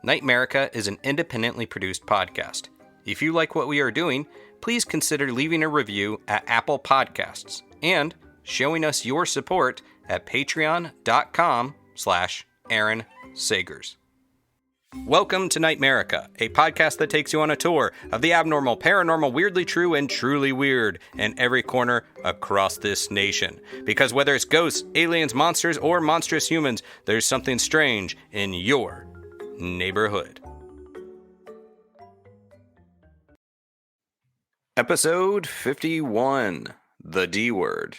NightMerica is an independently produced podcast. If you like what we are doing, please consider leaving a review at Apple Podcasts and showing us your support at patreon.com/Aaron Sagers. Welcome to NightMerica, a podcast that takes you on a tour of the abnormal, paranormal, weirdly true, and truly weird in every corner across this nation. Because whether it's ghosts, aliens, monsters, or monstrous humans, there's something strange in your neighborhood. Episode 51, The D Word.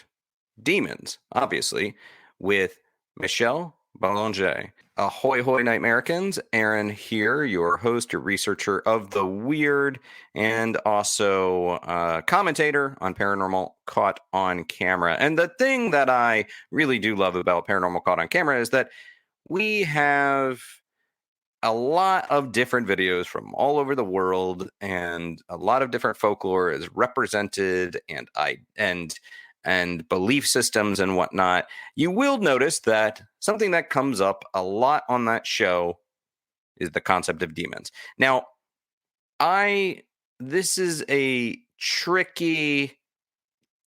Demons, obviously, with Michelle Belanger. Ahoy, hoy, NightMericans. Aaron here, your host, your researcher of the weird, and also commentator on Paranormal Caught on Camera. And the thing that I really do love about Paranormal Caught on Camera is that we have a lot of different videos from all over the world, and a lot of different folklore is represented, and belief systems and whatnot. You will notice that something that comes up a lot on that show is the concept of demons. Now, this is a tricky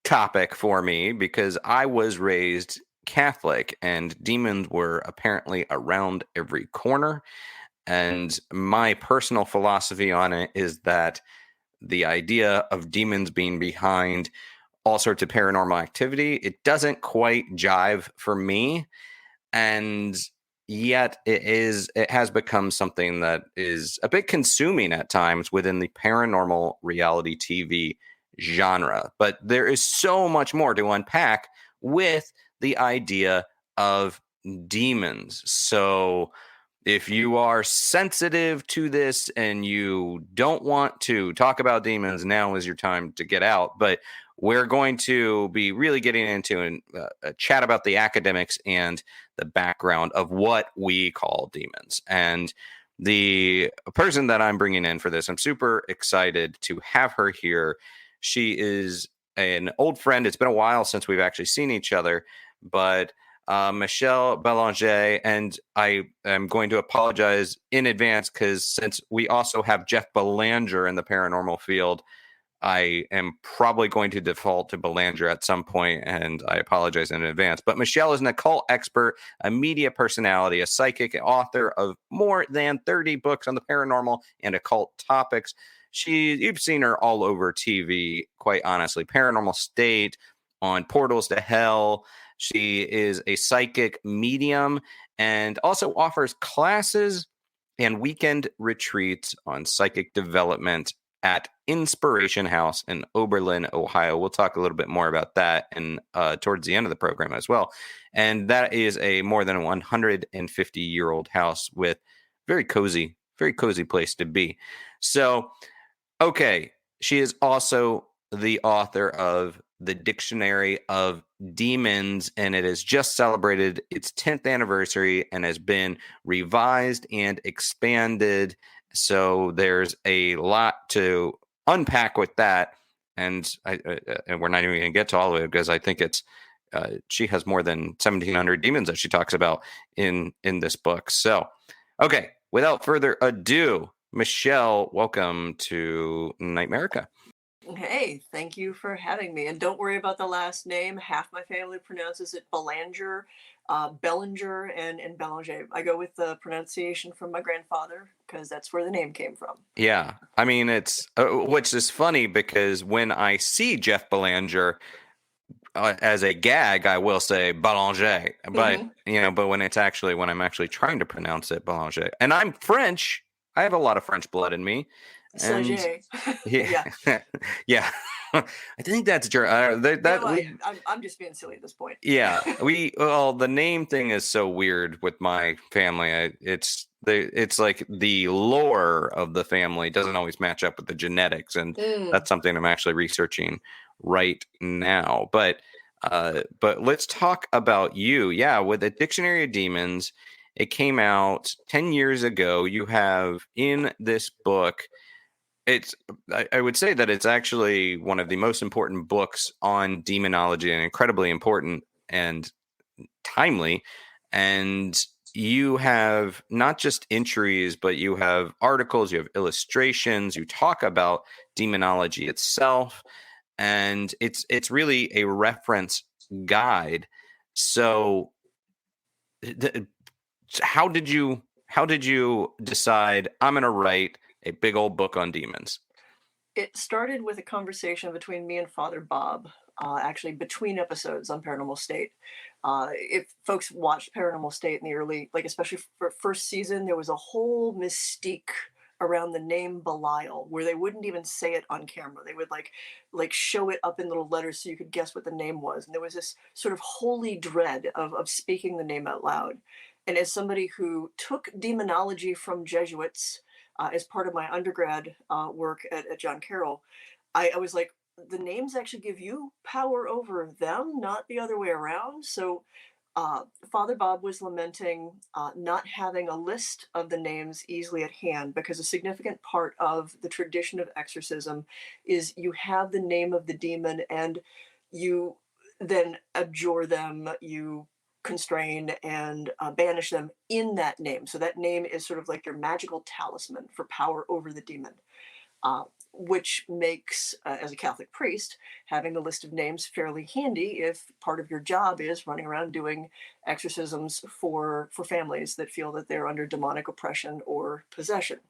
topic for me because I was raised Catholic and demons were apparently around every corner. And my personal philosophy on it is that the idea of demons being behind all sorts of paranormal activity, it doesn't quite jive for me. And yet it has become something that is a bit consuming at times within the paranormal reality TV genre. But there is so much more to unpack with the idea of demons. So if you are sensitive to this and you don't want to talk about demons, now is your time to get out. But we're going to be really getting into a chat about the academics and the background of what we call demons. And the person that I'm bringing in for this, I'm super excited to have her here. She is an old friend. It's been a while since we've actually seen each other, but Michelle Belanger, and I am going to apologize in advance because since we also have Jeff Belanger in the paranormal field, I am probably going to default to Belanger at some point, and I apologize in advance. But Michelle is an occult expert, a media personality, a psychic, author of more than 30 books on the paranormal and occult topics. You've seen her all over TV, quite honestly. Paranormal State, on Portals to Hell. She is a psychic medium and also offers classes and weekend retreats on psychic development at Inspiration House in Oberlin, Ohio. We'll talk a little bit more about that and towards the end of the program as well. And that is a more than 150-year-old house with very cozy place to be. So, okay, she is also the author of The Dictionary of Demons, and it has just celebrated its 10th anniversary and has been revised and expanded. So there's a lot to unpack with that, and we're not even going to get to all of it because I think it's she has more than 1,700 demons that she talks about in this book. So, okay, without further ado, Michelle, welcome to NightMerica. Hey, thank you for having me. And don't worry about the last name. Half my family pronounces it Belanger, Belanger, and Belanger. I go with the pronunciation from my grandfather because that's where the name came from. Yeah. I mean, it's which is funny because when I see Jeff Belanger as a gag, I will say Belanger. But, but when I'm actually trying to pronounce it, Belanger. And I'm French. I have a lot of French blood in me. And, yeah. Yeah. I think that's German. I'm just being silly at this point. Yeah. The name thing is so weird with my family. It's like the lore of the family doesn't always match up with the genetics. And that's something I'm actually researching right now. But let's talk about you. Yeah. With the Dictionary of Demons, it came out 10 years ago. You have in this book, I would say that it's actually one of the most important books on demonology and incredibly important and timely. And you have not just entries, but you have articles, you have illustrations, you talk about demonology itself, and it's really a reference guide. So, th- how did you decide I'm going to write a big old book on demons? It started with a conversation between me and Father Bob, actually between episodes on Paranormal State. If folks watched Paranormal State in the early, like especially for first season, there was a whole mystique around the name Belial, where they wouldn't even say it on camera. They would like show it up in little letters so you could guess what the name was. And there was this sort of holy dread of speaking the name out loud. And as somebody who took demonology from Jesuits as part of my undergrad work at John Carroll, I was like, the names actually give you power over them, not the other way around. So Father Bob was lamenting not having a list of the names easily at hand, because a significant part of the tradition of exorcism is you have the name of the demon and you then abjure them, you constrain and banish them in that name. So that name is sort of like your magical talisman for power over the demon. Uh, which makes, as a Catholic priest, having a list of names fairly handy if part of your job is running around doing exorcisms for families that feel that they're under demonic oppression or possession.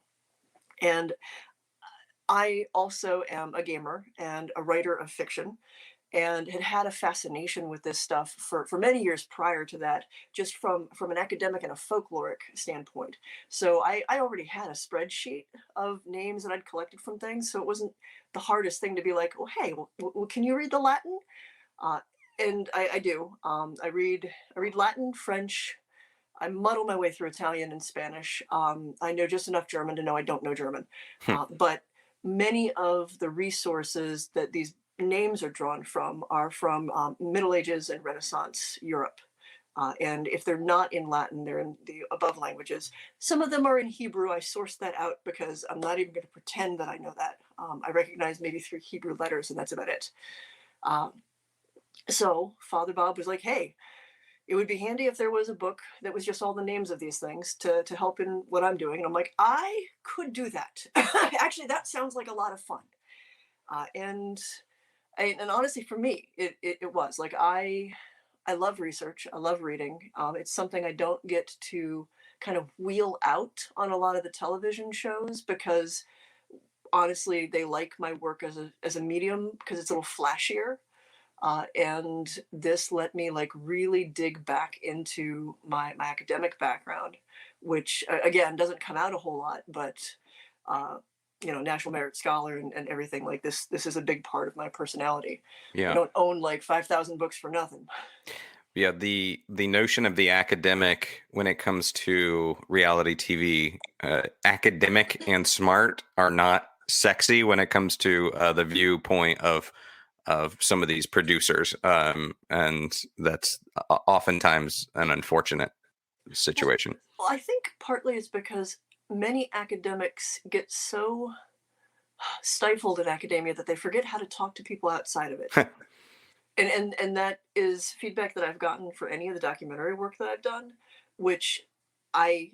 And I also am a gamer and a writer of fiction, and had a fascination with this stuff for many years prior to that, just from an academic and a folkloric standpoint. So I already had a spreadsheet of names that I'd collected from things, so it wasn't the hardest thing to be like, oh hey, well, can you read the Latin? Uh, and I do. I read Latin, French. I muddle my way through Italian and Spanish. I know just enough German to know I don't know German, but many of the resources that these names are drawn from are from Middle Ages and Renaissance Europe. And if they're not in Latin, they're in the above languages. Some of them are in Hebrew. I sourced that out because I'm not even going to pretend that I know that. I recognize maybe 3 Hebrew letters, and that's about it. Um, so Father Bob was like, hey, it would be handy if there was a book that was just all the names of these things to help in what I'm doing. And I'm like, I could do that. Actually, that sounds like a lot of fun. And honestly, for me, it was like I love research. I love reading. It's something I don't get to kind of wheel out on a lot of the television shows because honestly, they like my work as a medium because it's a little flashier. And this let me like really dig back into my academic background, which again doesn't come out a whole lot, but uh, National Merit Scholar and everything like this. This is a big part of my personality. I Yeah. don't own like 5,000 books for nothing. Yeah, the notion of the academic when it comes to reality TV, academic and smart are not sexy when it comes to the viewpoint of some of these producers, and that's oftentimes an unfortunate Well, situation. well, I think partly it's because many academics get so stifled in academia that they forget how to talk to people outside of it. And that is feedback that I've gotten for any of the documentary work that I've done, which I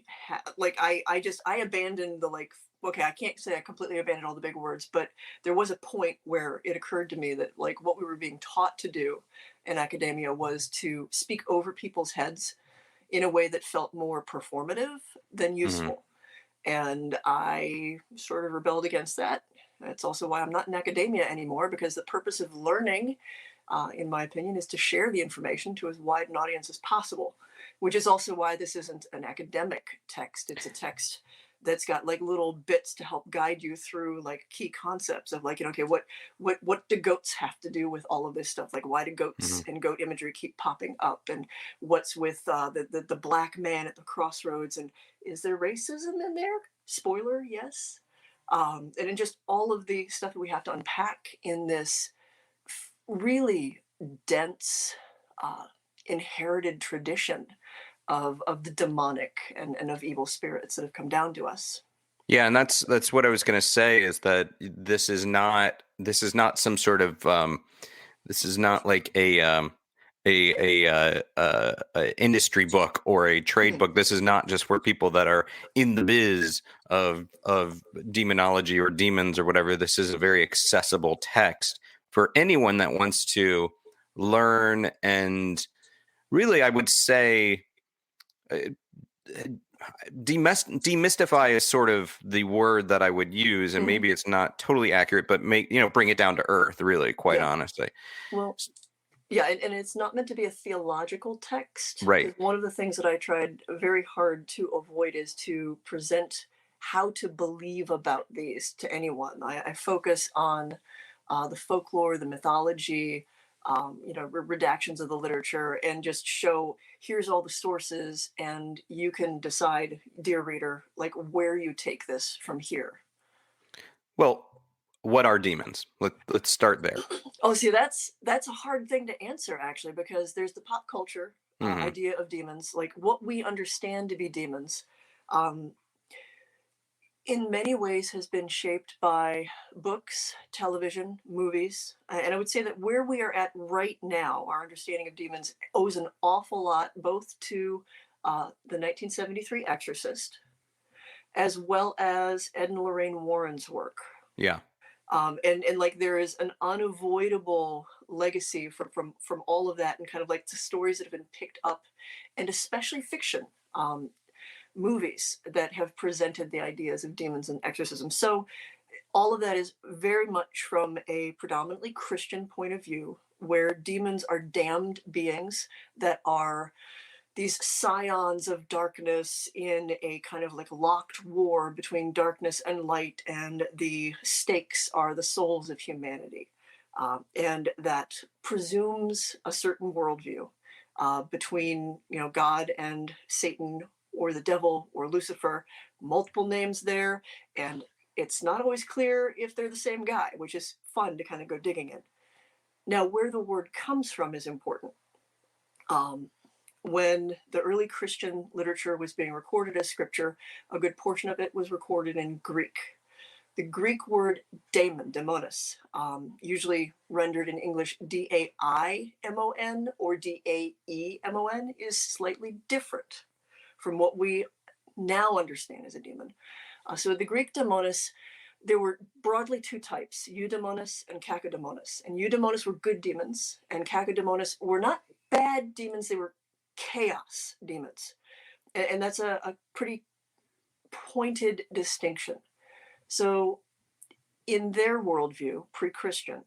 abandoned the like, okay, I can't say I completely abandoned all the big words, but there was a point where it occurred to me that like what we were being taught to do in academia was to speak over people's heads in a way that felt more performative than Mhm. useful. And I sort of rebelled against that. That's also why I'm not in academia anymore, because the purpose of learning, in my opinion, is to share the information to as wide an audience as possible, which is also why this isn't an academic text. It's a text that's got like little bits to help guide you through like key concepts of like, okay, what do goats have to do with all of this stuff? Like, why do goats Mhm. and goat imagery keep popping up? And what's with the black man at the crossroads? And is there racism in there? Spoiler, yes. And in just all of the stuff that we have to unpack in this really dense, uh, inherited tradition of the demonic and of evil spirits that have come down to us. Yeah, and that's what I was going to say is that this is not some sort of this is not like a a industry book or a trade Mhm. book. This is not just for people that are in the biz of demonology or demons or whatever. This is a very accessible text for anyone that wants to learn. And really, I would say uh, demystify is sort of the word that I would use, and Mhm. maybe it's not totally accurate, but bring it down to earth, really, quite Yeah. honestly. Well, yeah, and it's not meant to be a theological text, Right. because one of the things that I tried very hard to avoid is to present how to believe about these to anyone. I focus on the folklore, the mythology, redactions of the literature, and just show here's all the sources, and you can decide, dear reader, like where you take this from here. Well, what are demons? Let's start there. Oh, see, that's a hard thing to answer actually, because there's the pop culture Hmm. idea of demons, like what we understand to be demons. Um, in many ways, has been shaped by books, television, movies, and I would say that where we are at right now, our understanding of demons owes an awful lot both to the 1973 Exorcist, as well as Ed and Lorraine Warren's work. Yeah. And like there is an unavoidable legacy from all of that, and kind of like the stories that have been picked up, and especially fiction, movies that have presented the ideas of demons and exorcism. So all of that is very much from a predominantly Christian point of view, where demons are damned beings that are these scions of darkness in a kind of like locked war between darkness and light, and the stakes are the souls of humanity. And that presumes a certain worldview between God and Satan, or the devil, or Lucifer. Multiple names there, and it's not always clear if they're the same guy, which is fun to kind of go digging in. Now, where the word comes from is important. Um, when the early Christian literature was being recorded as scripture, a good portion of it was recorded in Greek. The Greek word daemon, daemonis, usually rendered in English Daimon or Daemon, is slightly different from what we now understand as a demon. So the Greek daemonis, there were broadly two types, eudaimonis and kakodaimonis. And eudaimonis were good demons, and kakodaimonis were not bad demons, they were chaos demons. And that's a pretty pointed distinction. So, in their worldview, pre Christian,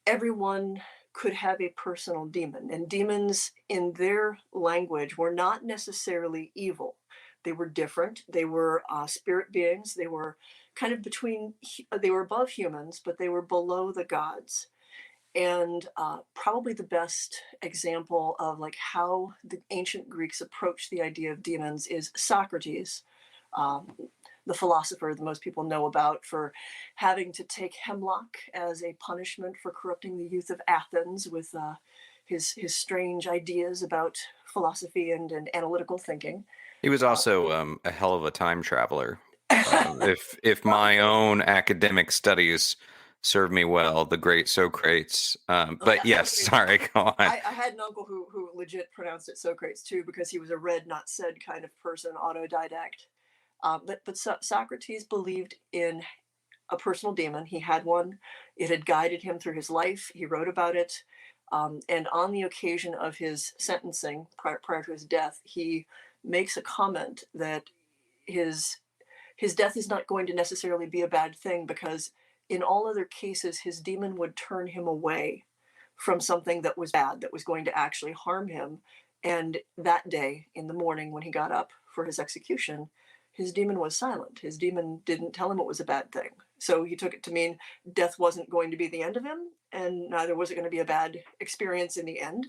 everyone could have a personal demon. And demons, in their language, were not necessarily evil. They were different. They were spirit beings. They were kind of between, they were above humans, but they were below the gods. And probably the best example of like how the ancient Greeks approached the idea of demons is Socrates, um, the philosopher that most people know about for having to take hemlock as a punishment for corrupting the youth of Athens with his strange ideas about philosophy and analytical thinking. He was Uh, also a hell of a time traveler. If my own academic studies serve me well, the great Socrates. But yes, Actually, sorry, go on. I had an uncle who legit pronounced it Socrates too, because he was a read not said kind of person, autodidact. But Socrates believed in a personal demon. He had one. It had guided him through his life. He wrote about it. And on the occasion of his sentencing, prior to his death, he makes a comment that his his death is not going to necessarily be a bad thing, because in all other cases his demon would turn him away from something that was bad, that was going to actually harm him. And that day in the morning when he got up for his execution, his demon was silent. His demon didn't tell him it was a bad thing. So he took it to mean death wasn't going to be the end of him, and neither was it going to be a bad experience in the end.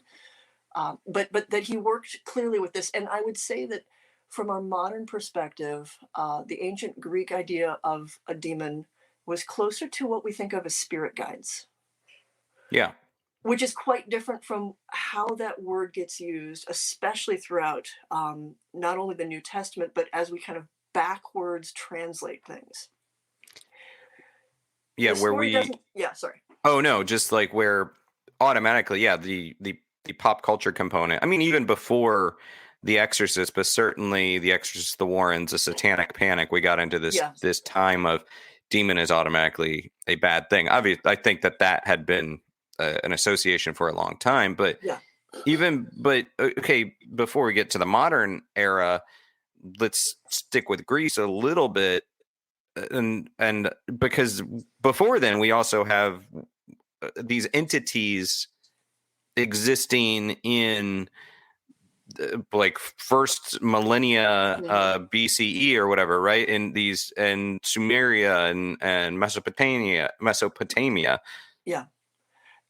But that he worked clearly with this, and I would say that from our modern perspective, the ancient Greek idea of a demon was closer to what we think of as spirit guides, Yeah, which is quite different from how that word gets used, especially throughout not only the New Testament, but as we kind of backwards translate things. yeah. The Where story we doesn't, yeah, sorry. Oh no, just like where automatically, yeah, the the pop culture component. I mean, even before The Exorcist, but certainly The Exorcist, The Warrens, a Satanic Panic, we got into Yeah, this time of demon is automatically a bad thing. Obviously, I think that had been an association for a long time, but yeah, okay, before we get to the modern era, let's stick with Greece a little bit, and because before then we also have these entities existing in like first millennia hmm, BCE or whatever, right? In these and Sumeria and Mesopotamia. yeah.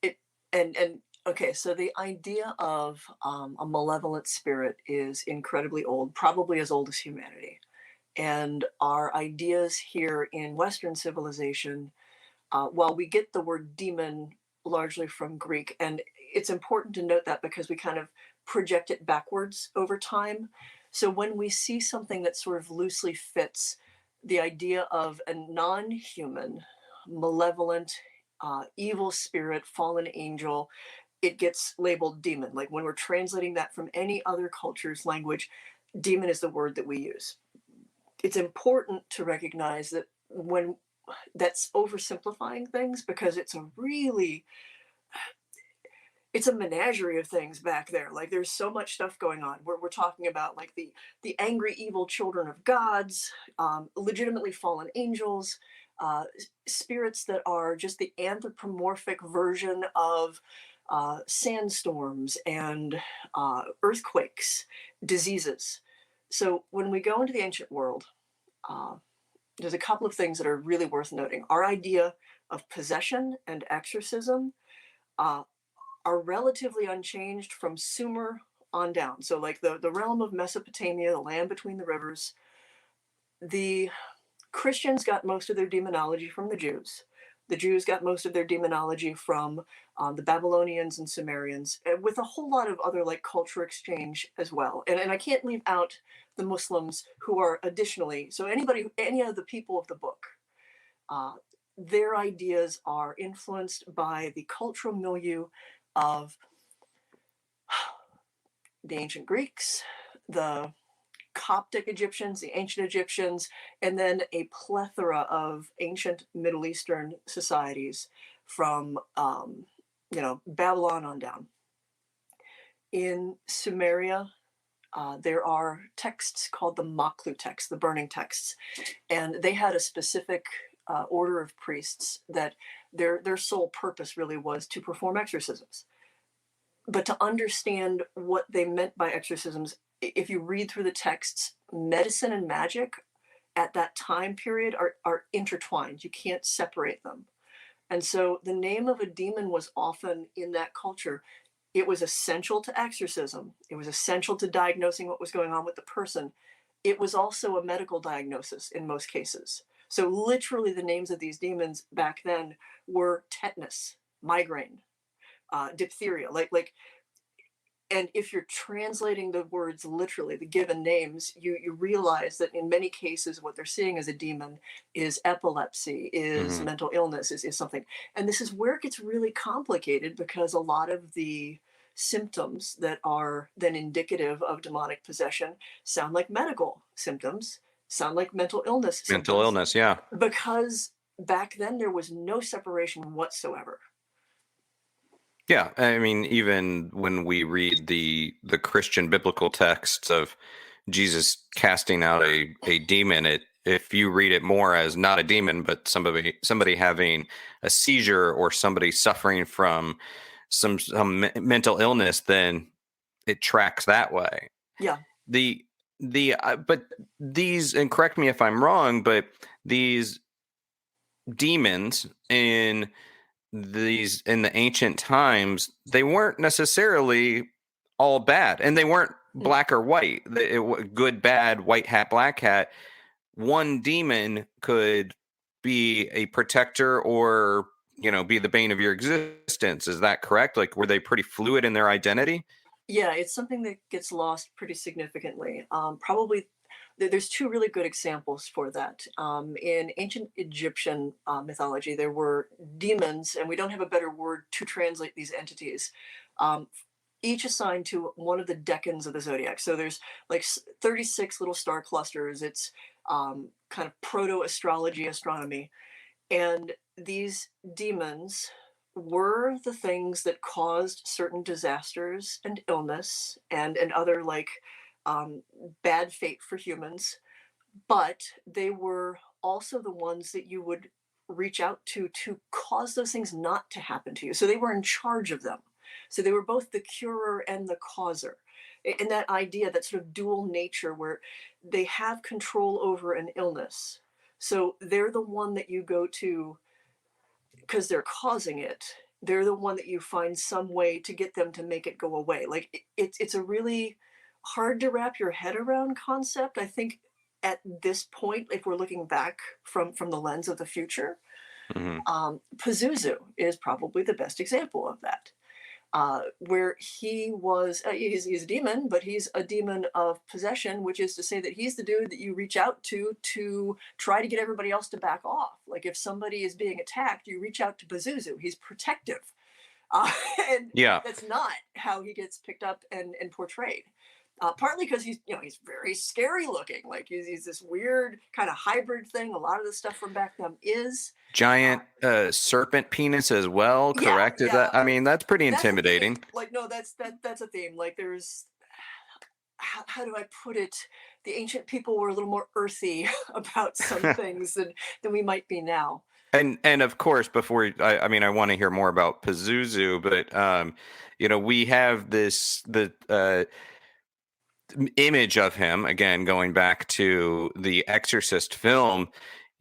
It and okay, so the idea of a malevolent spirit is incredibly old, probably as old as humanity. And our ideas here in Western civilization, while we get the word demon largely from Greek, and it's important to note that because we kind of project it backwards over time. So when we see something that sort of loosely fits the idea of a non human, malevolent, evil spirit, fallen angel, it gets labeled demon. Like when we're translating that from any other culture's language, demon is the word that we use. It's important to recognize that when that's oversimplifying things because it's a menagerie of things back there. Like there's so much stuff going on. We're talking about like the angry evil children of gods, legitimately fallen angels, spirits that are just the anthropomorphic version of sandstorms and earthquakes, diseases. So when we go into the ancient world, uh, there's a couple of things that are really worth noting. Our idea of possession and exorcism uh, are relatively unchanged from Sumer on down. So, like the realm of Mesopotamia, the land between the rivers, the Christians got most of their demonology from the Jews. The Jews got most of their demonology from the Babylonians and Sumerians, with a whole lot of other like culture exchange as well. And I can't leave out the Muslims who are additionally, so any of the people of the book, uh, their ideas are influenced by the cultural milieu of the ancient Greeks, the Coptic Egyptians, the ancient Egyptians, and then a plethora of ancient Middle Eastern societies from, Babylon on down. In Sumeria, there are texts called the Maklu texts, the burning texts, and they had a specific order of priests that their sole purpose really was to perform exorcisms. But to understand what they meant by exorcisms, if you read through the texts, medicine and magic at that time period are intertwined. You can't separate them. And so the name of a demon was often in that culture. It was essential to exorcism, it was essential to diagnosing what was going on with the person. It was also a medical diagnosis in most cases. So, literally, the names of these demons back then were tetanus, migraine, diphtheria. And if you're translating the words literally, the given names, you realize that in many cases, what they're seeing as a demon is epilepsy, is Mm-hmm. mental illness, is something. And this is where it gets really complicated because a lot of the symptoms that are then indicative of demonic possession sound like medical symptoms, sound like mental illness Mental symptoms, illness, yeah. because back then there was no separation whatsoever. Yeah, I mean, even when we read the Christian biblical texts of Jesus casting out a demon, it if you read it more as not a demon, but somebody having a seizure or somebody suffering from some mental illness, then it tracks that way. Yeah. The but these, and correct me if I'm wrong, but these demons in the ancient times, they weren't necessarily all bad, and they weren't black or white. Good, bad, white hat, black hat. One demon could be a protector, or be the bane of your existence. Is that correct? Like, were they pretty fluid in their identity? Yeah, it's something that gets lost pretty significantly. Probably, there's two really good examples for that. In ancient Egyptian mythology, there were demons, and we don't have a better word to translate these entities. Um, each assigned to one of the decans of the zodiac. So there's like 36 little star clusters. It's kind of proto astrology, astronomy. And these demons were the things that caused certain disasters and illness and other like um, bad fate for humans, but they were also the ones that you would reach out to cause those things not to happen to you. So they were in charge of them. So they were both the curer and the causer. And that idea, that sort of dual nature where they have control over an illness. So they're the one that you go to because they're causing it. They're the one that you find some way to get them to make it go away. Like it's a really hard to wrap your head around concept. I think at this point, if we're looking back from the lens of the future, Hmm. Pazuzu is probably the best example of that. Where he was, he's a demon, but he's a demon of possession, which is to say that he's the dude that you reach out to try to get everybody else to back off. Like if somebody is being attacked, you reach out to Pazuzu. He's protective. Uh, and Yeah. that's not how he gets picked up and portrayed. Partly because he's very scary looking. Like he's this weird kind of hybrid thing. A lot of the stuff from back then is. Giant serpent penis as well, Yeah, correct? Is yeah. that, I mean, that's pretty That's a theme. intimidating. Like, no, that's a theme. Like, there's how do I put it? The ancient people were a little more earthy about some things than we might be now. And of course, before I mean, I want to hear more about Pazuzu, but we have the image of him again, going back to the Exorcist film.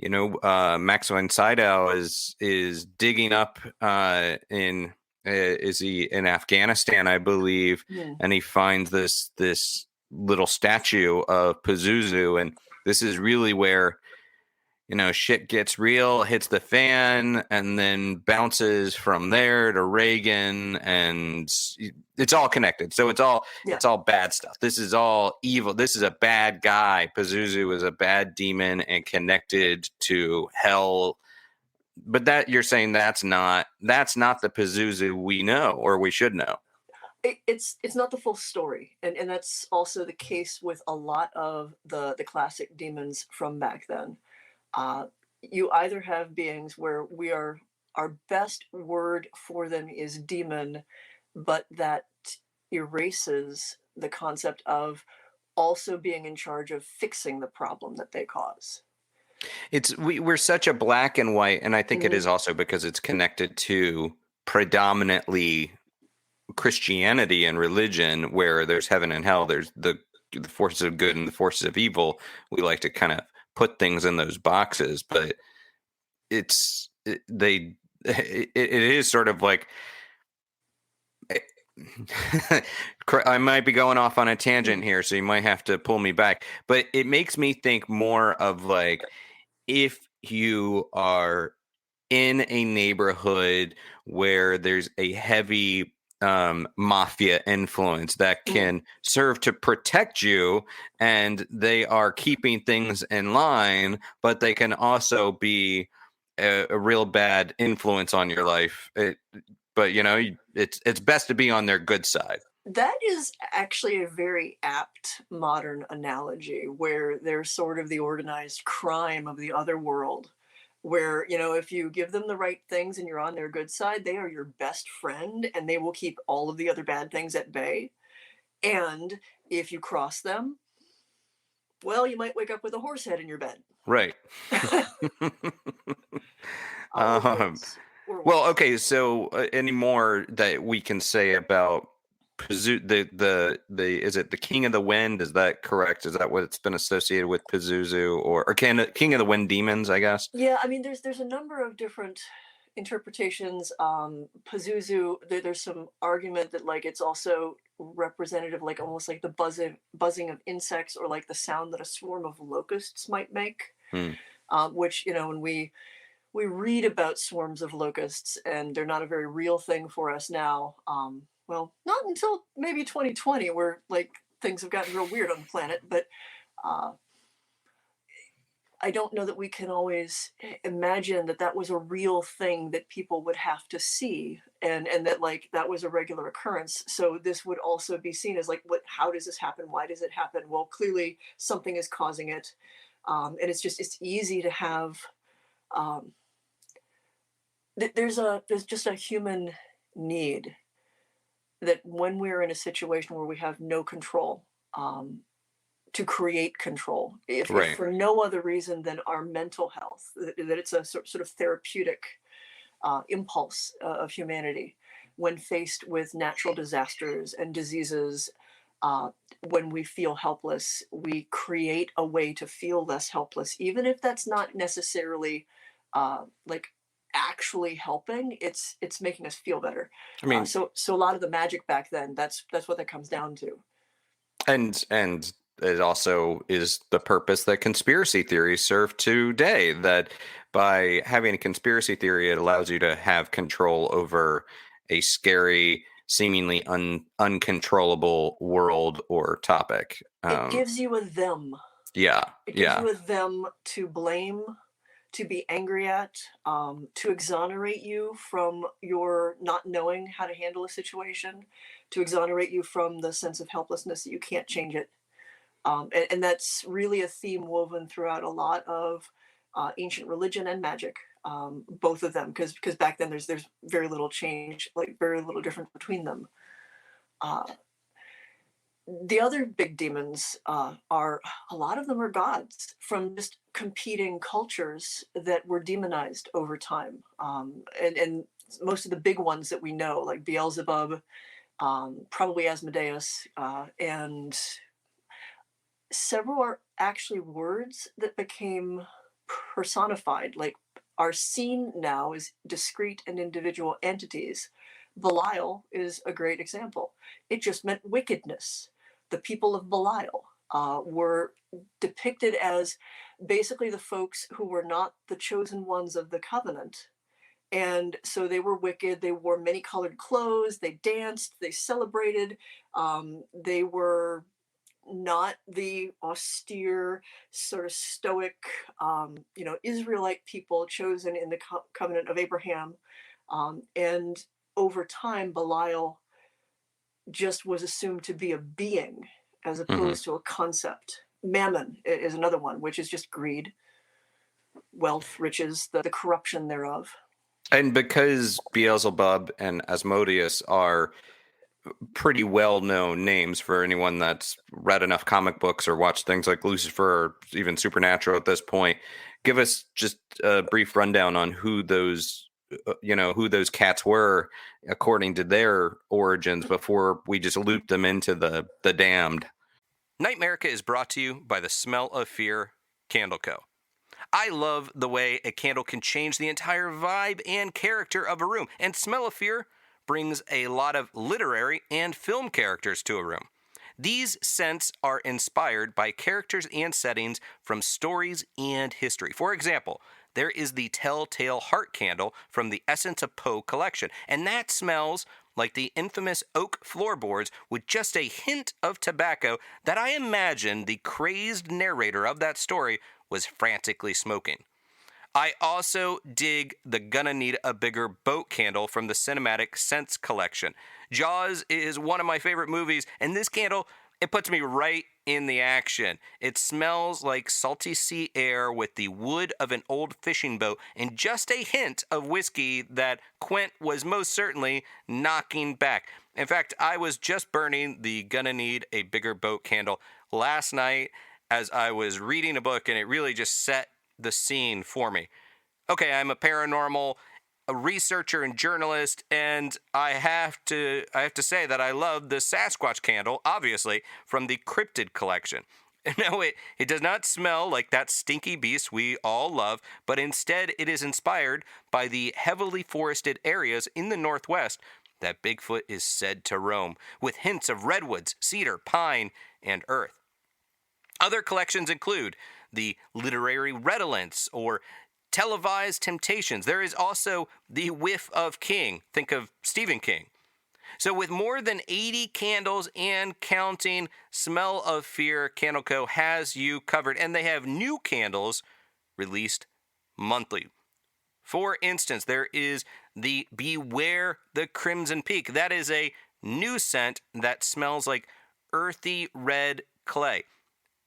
Maxwell Sydow is digging up in is he in Afghanistan, I believe, Hmm. and he finds this little statue of Pazuzu, and this is really where shit gets real, hits the fan, and then bounces from there to Reagan, and it's all connected. So it's all Yeah. it's all bad stuff. This is all evil. This is a bad guy. Pazuzu is a bad demon and connected to hell. But that you're saying that's not the Pazuzu we know or we should know. It's not the full story, and that's also the case with a lot of the classic demons from back then. Uh, you either have beings where our best word for them is demon, but that erases the concept of also being in charge of fixing the problem that they cause. We're such a black and white, and I think it Mhm. is also because it's connected to predominantly Christianity and religion, where there's heaven and hell. There's the forces of good and the forces of evil. We like to kind of put things in those boxes, but it's it, they it is sort of like I might be going off on a tangent Mhm. here, so you might have to pull me back. But it makes me think more of like if you are in a neighborhood where there's a heavy mafia influence that Mhm. can serve to protect you, and they are keeping things in line, but they can also be a real bad influence on your life. But it's best to be on their good side. That is actually a very apt modern analogy where they're sort of the organized crime of the other world. Where, if you give them the right things and you're on their good side, they are your best friend and they will keep all of the other bad things at bay. And if you cross them, well, you might wake up with a horse head in your bed. Right. Or um, worse. Or Well, worse. okay. So, any more that we can say about the is it the King of the Wind? Is that correct? Is that what it's been associated with Pazuzu or King of the Wind demons? I guess. Yeah, I mean, there's a number of different interpretations. Pazuzu, there's some argument that like it's also representative, like almost like the buzzing of insects or like the sound that a swarm of locusts might make. Hmm. Which when we read about swarms of locusts and they're not a very real thing for us now. Well, not until maybe 2020, where like things have gotten real weird on the planet. But uh, I don't know that we can always imagine that that was a real thing that people would have to see, and that like that was a regular occurrence. So this would also be seen as like, what? How does this happen? Why does it happen? Well, clearly something is causing it, and it's easy to have. Um, there's just a human need that when we're in a situation where we have no control, um, to create control, if Right. for no other reason than our mental health, that it's a sort of therapeutic impulse of humanity when faced with natural disasters and diseases. Uh, when we feel helpless, we create a way to feel less helpless, even if that's not necessarily like actually helping. It's making us feel better. I mean, So a lot of the magic back then, that's what that comes down to. and it also is the purpose that conspiracy theories serve today, that by having a conspiracy theory it allows you to have control over a scary, seemingly uncontrollable world or topic. It gives you a them. Yeah, It gives yeah. you a them to blame, to be angry at, to exonerate you from your not knowing how to handle a situation, to exonerate you from the sense of helplessness that you can't change it. And that's really a theme woven throughout a lot of ancient religion and magic, both of them, because back then there's very little change, like very little difference between them. Uh, the other big demons are a lot of them are gods from just competing cultures that were demonized over time, and most of the big ones that we know, like Beelzebub, probably Asmodeus, and several are actually words that became personified, like are seen now as discrete and individual entities. Belial is a great example. It just meant wickedness. The people of Belial were depicted as basically the folks who were not the chosen ones of the covenant. And so they were wicked. They wore many colored clothes. They danced. They celebrated. They were not the austere, sort of stoic, Israelite people chosen in the covenant of Abraham. And over time, Belial just was assumed to be a being as Hmm. opposed to a concept. Mammon is another one, which is just greed, wealth, riches, the corruption thereof. And because Beelzebub and Asmodeus are pretty well known names for anyone that's read enough comic books or watched things like Lucifer or even Supernatural at this point, give us just a brief rundown on who those cats were according to their origins before we just loop them into the damned. NightMerica is brought to you by the Smell of Fear Candle Co. I love the way a candle can change the entire vibe and character of a room, and Smell of Fear brings a lot of literary and film characters to a room. These scents are inspired by characters and settings from stories and history. For example, there is the Telltale Heart candle from the Essence of Poe collection, and that smells like the infamous oak floorboards with just a hint of tobacco that I imagine the crazed narrator of that story was frantically smoking. I also dig the Gonna Need a Bigger Boat candle from the Cinematic Sense collection. Jaws is one of my favorite movies, and this candle, it puts me right in the action. It smells like salty sea air with the wood of an old fishing boat and just a hint of whiskey that Quint was most certainly knocking back. In fact, I was just burning the Gonna Need a Bigger Boat candle last night as I was reading a book, and it really just set the scene for me. Okay, I'm a paranormal a researcher and journalist, and I have to say that I love the Sasquatch candle, obviously, from the Cryptid collection. No, it does not smell like that stinky beast we all love, but instead it is inspired by the heavily forested areas in the Northwest that Bigfoot is said to roam, with hints of redwoods, cedar, pine, and earth. Other collections include the Literary Redolence or Televised Temptations. There is also the Whiff of King. Think of Stephen King. So, with more than 80 candles and counting, Smell of Fear Candle Co. has you covered. And they have new candles released monthly. For instance, there is the Beware the Crimson Peak. That is a new scent that smells like earthy red clay.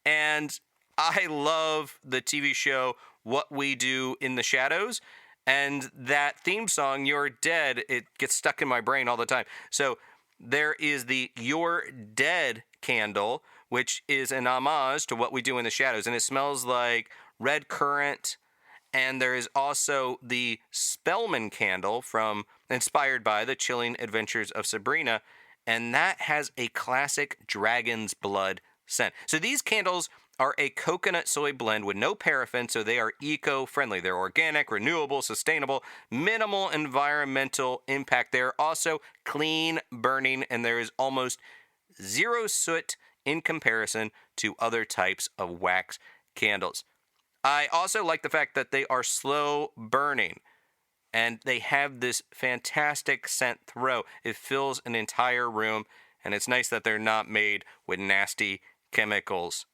And I love the TV show What We Do in the Shadows. And that theme song, You're Dead, it gets stuck in my brain all the time. So there is the You're Dead candle, which is an homage to What We Do in the Shadows. And it smells like red currant. And there is also the Spellman candle inspired by the chilling adventures of Sabrina. And that has a classic dragon's blood scent. So these candles are a coconut soy blend with no paraffin, so they are eco-friendly. They're organic, renewable, sustainable, minimal environmental impact. They're also clean burning, and there is almost zero soot in comparison to other types of wax candles. I also like the fact that they are slow burning and they have this fantastic scent throw. It fills an entire room, and it's nice that they're not made with nasty chemicals.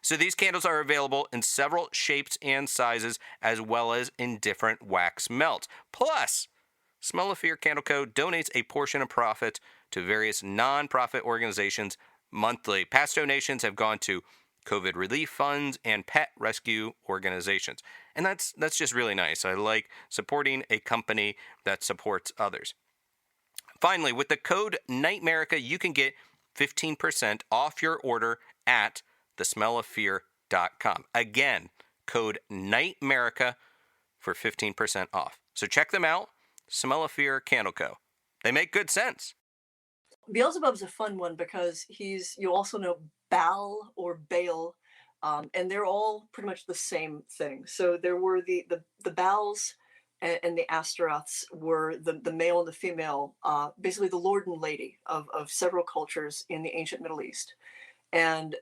So these candles are available in several shapes and sizes, as well as in different wax melts. Plus, Smell of Fear Candle Co. donates a portion of profit to various non-profit organizations monthly. Past donations have gone to COVID relief funds and pet rescue organizations. And that's just really nice. I like supporting a company that supports others. Finally, with the code NightMerica, you can get 15% off your order at thesmelloffear.com. Again, code NightMerica for 15% off. So check them out, Smell of Fear Candle Co. They make good sense. Beelzebub's a fun one because you also know Baal or Baal, and they're all pretty much the same thing. So there were the Baals and the Astaroths were the male and the female, basically the lord and lady of several cultures in the ancient Middle East. And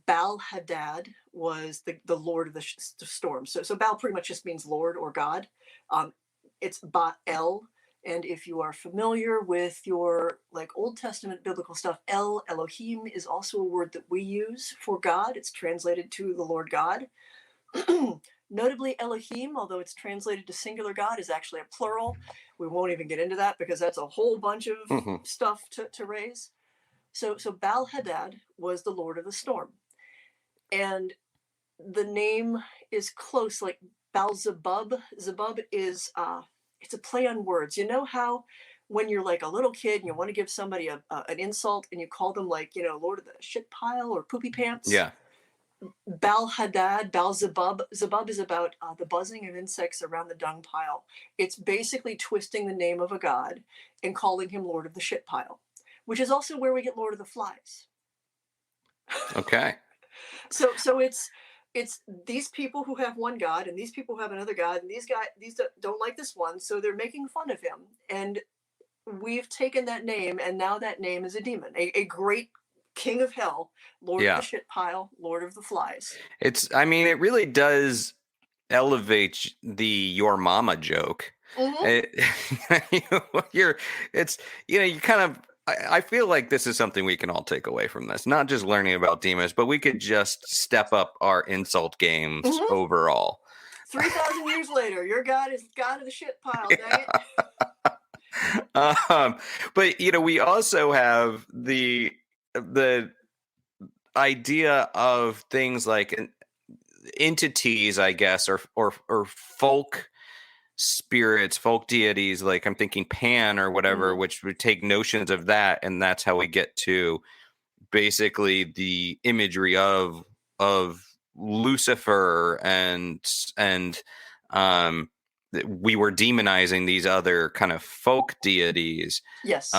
Baal Hadad was the lord of the storm. So Baal pretty much just means lord or god. It's Baal. And if you are familiar with your like Old Testament biblical stuff, Elohim is also a word that we use for God. It's translated to the Lord God. Notably, Elohim, although it's translated to singular God, is actually a plural. We won't even get into that because that's a whole bunch of stuff to raise. So Baal Hadad was the Lord of the Storm. And the name is close, like Beelzebub. Zebub is it's a play on words. You know how when you're like a little kid and you want to give somebody an insult and you call them like, Lord of the shit pile or poopy pants? Yeah. Bal Hadad, Beelzebub. Zebub is about the buzzing of insects around the dung pile. It's basically twisting the name of a god and calling him Lord of the shit pile, which is also where we get Lord of the Flies. Okay. So it's these people who have one god and these people who have another god, and these don't like this one, so they're making fun of him. And we've taken that name, and now that name is a demon, a great king of hell, Lord of the shit pile, Lord of the Flies. It really does elevate the your mama joke. You kind of, I feel like this is something we can all take away from this, not just learning about demons, but we could just step up our insult games overall. 3,000 years later, your god is god of the shit pile, dang it. But we also have the idea of things like entities, I guess, or folk spirits, folk deities, like I'm thinking Pan or whatever, which would take notions of that, and that's how we get to basically the imagery of Lucifer, and we were demonizing these other kind of folk deities. Yes.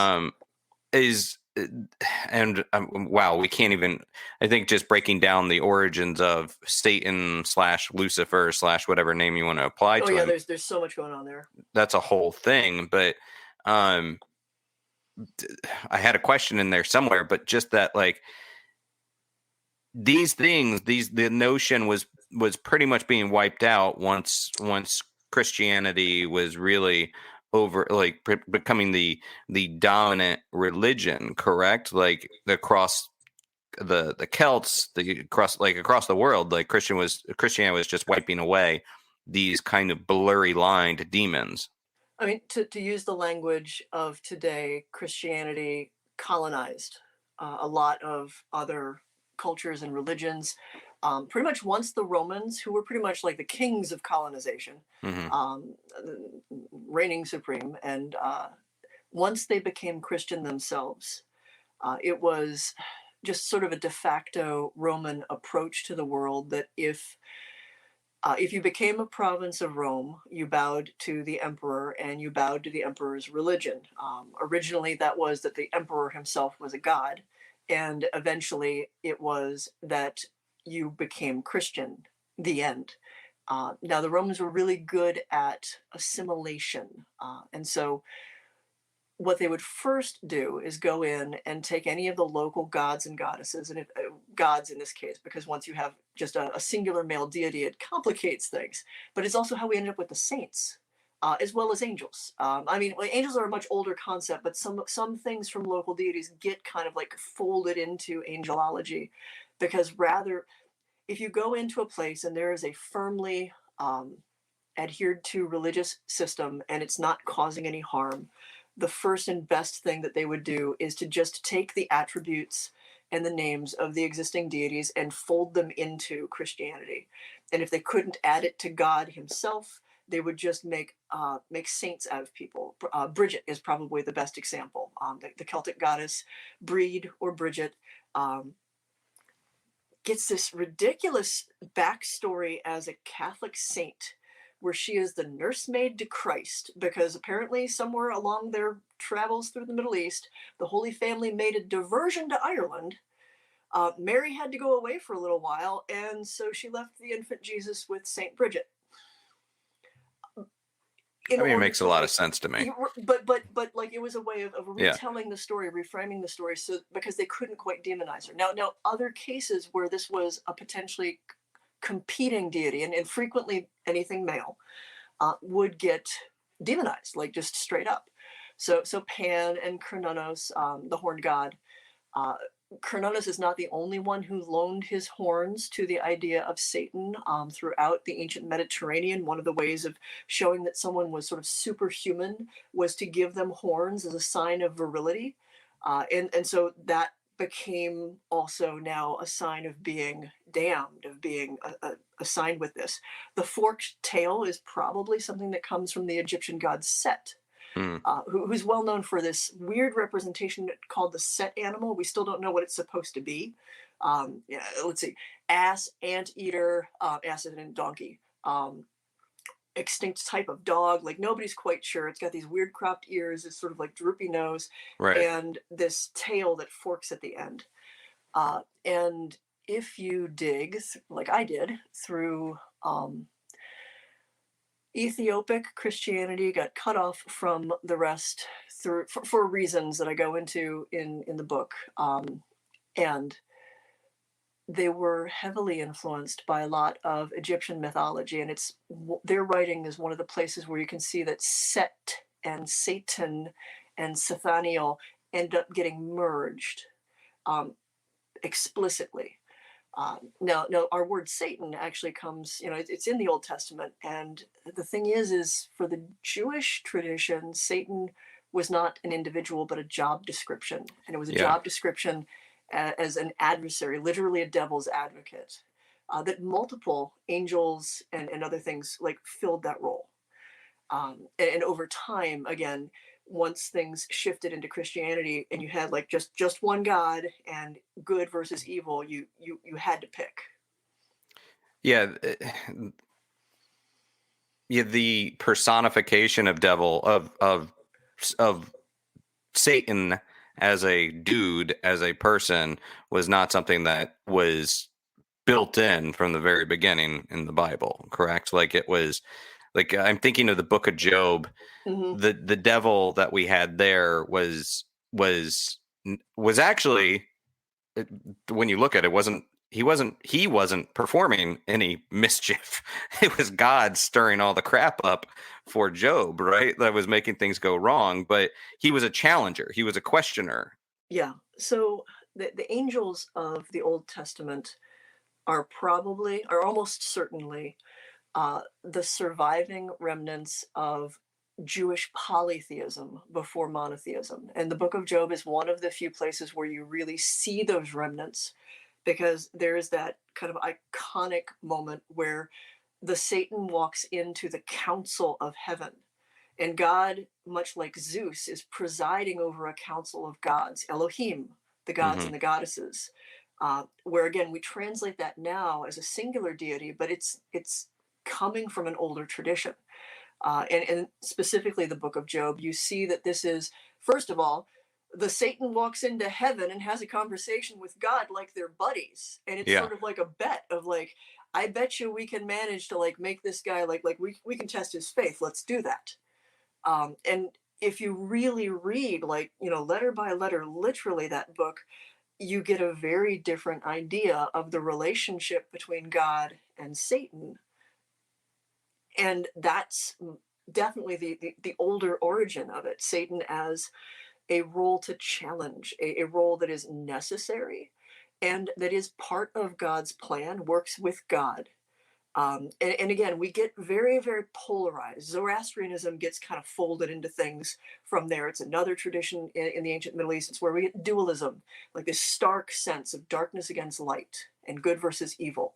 Wow, we can't even, I think just breaking down the origins of Satan / Lucifer / whatever name you want to apply to him. There's so much going on there. That's a whole thing, but I had a question in there somewhere, but just that, like, these things, the notion was pretty much being wiped out once Christianity was really over, like becoming the dominant religion, correct? Like across the Celts, across the world, like Christianity was just wiping away these kind of blurry lined demons. I mean, to use the language of today, Christianity colonized a lot of other cultures and religions. Pretty much once the Romans, who were pretty much like the kings of colonization, Hmm. um, reigning supreme, and once they became Christian themselves, it was just sort of a de facto Roman approach to the world that if you became a province of Rome, you bowed to the emperor and you bowed to the emperor's religion. Originally, that was that the emperor himself was a god, and eventually it was that you became Christian. The end. Now, the Romans were really good at assimilation. And so what they would first do is go in and take any of the local gods and goddesses, and gods in this case, because once you have just a singular male deity, it complicates things. But it's also how we ended up with the saints, as well as angels. I mean, angels are a much older concept, but some things from local deities get kind of like folded into angelology, because rather, if you go into a place and there is a firmly adhered to religious system and it's not causing any harm, the first and best thing that they would do is to just take the attributes and the names of the existing deities and fold them into Christianity. And if they couldn't add it to God Himself, they would just make saints out of people. Bridget is probably the best example. The Celtic goddess Breed or Bridget gets this ridiculous backstory as a Catholic saint, where she is the nursemaid to Christ, because apparently somewhere along their travels through the Middle East, the Holy Family made a diversion to Ireland. Mary had to go away for a little while, and so she left the infant Jesus with Saint Bridget in I mean, it order makes a to lot of like. sense to me. But like it was a way of Yeah. retelling the story, reframing the story, so because they couldn't quite demonize her. Now other cases where this was a potentially competing deity, and frequently anything male, would get demonized, like just straight up. So Pan and Cernunnos, the horned god. Uh, Cernunnos is not the only one who loaned his horns to the idea of Satan throughout the ancient Mediterranean. One of the ways of showing that someone was sort of superhuman was to give them horns as a sign of virility. And so that became also now a sign of being damned, of being assigned with this. The forked tail is probably something that comes from the Egyptian god Set, Hmm. who's well known for this weird representation called the Set animal. We still don't know what it's supposed to be. Yeah, let's see: ass, anteater, ass and donkey. Extinct type of dog. Like nobody's quite sure. It's got these weird cropped ears, this sort of like droopy nose, Right. and this tail that forks at the end. And if you dig, like I did, through Ethiopic Christianity, got cut off from the rest for reasons that I go into in the book, and they were heavily influenced by a lot of Egyptian mythology, and it's their writing is one of the places where you can see that Set and Satan and Sethaniel end up getting merged um, explicitly. Now, our word Satan actually comes, it's in the Old Testament, and the thing is for the Jewish tradition, Satan was not an individual but a job description, and it was a Yeah. job description as an adversary, literally a devil's advocate. That multiple angels and other things like filled that role. And over time, again, once things shifted into Christianity and you had like just one God and good versus evil, you had to pick. Yeah. Yeah. The personification of devil of Satan as a dude, as a person, was not something that was built in from the very beginning in the Bible, correct? Like it was like I'm thinking of the book of Job. Mm-hmm. The devil that we had there was actually, when you look at it, he wasn't performing any mischief. It was God stirring all the crap up for Job, right? That was making things go wrong, but he was a challenger, he was a questioner. Yeah. So the angels of the Old Testament are almost certainly the surviving remnants of Jewish polytheism before monotheism. And the book of Job is one of the few places where you really see those remnants, because there is that kind of iconic moment where the Satan walks into the council of heaven. And God, much like Zeus, is presiding over a council of gods, Elohim, the gods Hmm. and the goddesses. Where again we translate that now as a singular deity, but it's coming from an older tradition. And specifically the book of Job, you see that this is, first of all, the Satan walks into heaven and has a conversation with God like they're buddies. And it's Yeah. sort of like a bet of like, I bet you we can manage to like make this guy like we can test his faith. Let's do that. And if you really read like, letter by letter, literally that book, you get a very different idea of the relationship between God and Satan. And that's definitely the older origin of it. Satan as a role to challenge, a role that is necessary and that is part of God's plan, works with God. And again, we get very, very polarized. Zoroastrianism gets kind of folded into things from there. It's another tradition in the ancient Middle East. It's where we get dualism, like this stark sense of darkness against light and good versus evil.